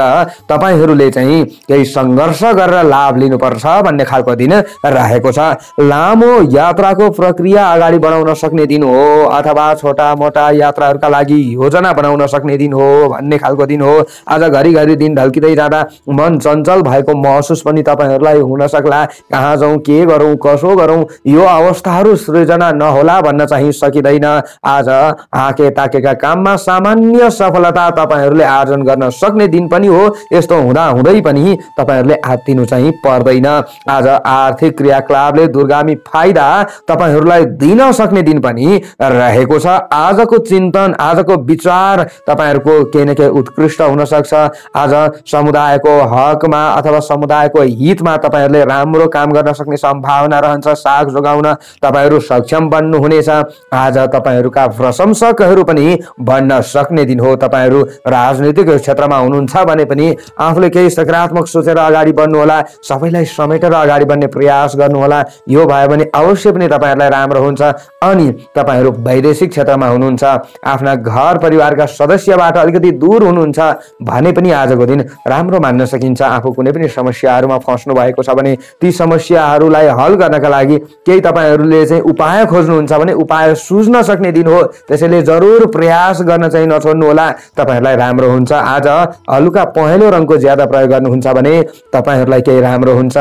तपाईहरूले चाहिँ केही सङ्घर्ष गरेर लाभ लिनुपर्छ भन्ने खालको दिन रहेको छ। लामो यात्राको प्रक्रिया अगाडि बढाउन सक्ने दिन हो अथवा छोटा मोटा यात्राहरूका लागि योजना बनाउन सक्ने दिन हो भन्ने खालको दिन हो। आज घरिघरि दिन ढल्किँदै जाँदा मन चञ्चल भएको महसुस पनि तपाईहरूलाई हुन सक्ला। कहाँ जाउँ के गरौँ कसो गरौँ यो अवस्थाहरू सृजना नहोला भन्न चाहिँ सकिँदैन। आज आँके ताकेका काममा सामान्य सफलता तपाईहरूले आर्जन गर्न सक्ने दिन पनि हो। यस्तो हुँदा हुँदै पनि तपाईहरूले आत्तिनु चाहिँ पर्दैन। आज आर्थिक क्रियाकलापले दूरगामी फाइदा तपाईहरूलाई दिन सक्ने दिन पनि रहेको छ। आजको चिन्तन आजको विचार तपाईहरूको केही न केही उत्कृष्ट हुन सक्छ। आज समुदायको हकमा अथवा समुदायको हितमा तपाईहरूले राम्रो काम गर्न सक्ने सम्भावना रहन्छ। साख जोगाउन तपाईहरू सक्षम बन्नु हुनेछ। आज तपाईहरूका प्रशंसकहरू पनि बन्न सक्ने दिन हो। तपाईहरू राजनीतिक क्षेत्रमा हुनुहुन्छ भने पनि आफूले केही सकारात्मक सोचेर अगाडि बढ्नु होला। सबैलाई समेटेर अगाडि बढ्ने प्रयास गर्नु होला। यो भयो भने अवश्य पनि तपाईहरुलाई राम्रो हुन्छ। अनि तपाईहरु वैदेशिक क्षेत्रमा हुनुहुन्छ, आफ्ना घर परिवारका सदस्यबाट अलिकति दूर हुनुहुन्छ भने पनि आजको दिन राम्रो मान्न सकिन्छ। आफू कुनै पनि समस्याहरुमा फस्नु भएको छ भने ती समस्याहरुलाई हल गर्नका लागि केही तपाईहरुले चाहिँ उपाय खोज्नुहुन्छ भने उपाय सुझ्न सक्ने दिन हो। त्यसैले जरुर प्रयास गर्न चाहिँ नछोड्नु होला, तपाईहरुलाई राम्रो हुन्छ। आज हलुका पहेँलो रङको ज्यादा प्रयोग गर्नुहुन्छ भने तपाईहरुलाई केही राम्रो हुन्छ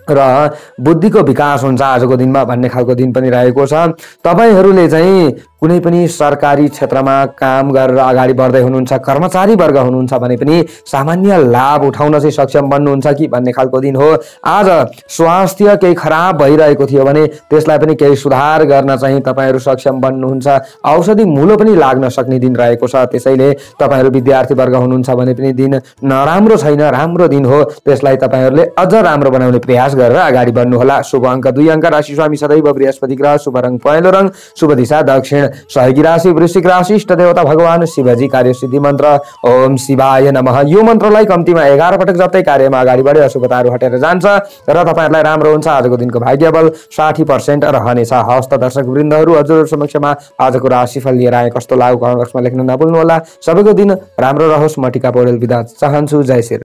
र बुद्धिको विकास हुन्छ आजको दिनमा भन्ने खालको दिन पनि रहेको छ। तपाईहरुले चाहिँ कुनै पनि सरकारी क्षेत्रमा काम गरेर अगाडि बढ्दै हुनुहुन्छ, कर्मचारी वर्ग हुनुहुन्छ भने पनि सामान्य लाभ उठाउन चाहिँ सक्षम बन्नुहुन्छ कि भन्ने खालको दिन हो। आज स्वास्थ्य केही खराब भइरहेको थियो भने त्यसलाई पनि केही सुधार गर्न चाहिँ तपाईहरु सक्षम बन्नुहुन्छ। औषधि मूल्य पनि लाग्न सक्ने दिन रहेको छ। त्यसैले तपाईहरु विद्यार्थी वर्ग हुनुहुन्छ भने पनि दिन नराम्रो छैन, राम्रो दिन हो। त्यसलाई तपाईहरुले अझ राम्रो बनाउने प्रयास गरेर अगाडि बढ्नु होला। शुभ अंक 2 अंक, राशि स्वामी सदैव बृहस्पति ग्रह, शुभ रंग पहेँलो रंग, शुभ दिशा दक्षिण, सहयोगी राशि वृश्चिक राशि, इष्ट देवता भगवान शिवजी, कार्य सिद्धि मन्त्र ओम शिवाय नमः। यो मन्त्रलाई कम्तीमा 11 पटक जप्दै कार्यमा अगाडि बढे अशुभताहरू हटेर जान्छ र तपाईहरुलाई राम्रो हुन्छ। आजको दिनको भाग्य बल 60% रहनेछ। हस्त दर्शक वृन्दहरू हजुर समक्षमा आजको राशिफल लिएर आए। कस्तो लाग्यो कमेन्ट बक्समा लेख्न नभुल्नु होला। सबैको दिन राम्रो रहोस्। म टिका पौडेल बिदा चाहन्छु। जय श्री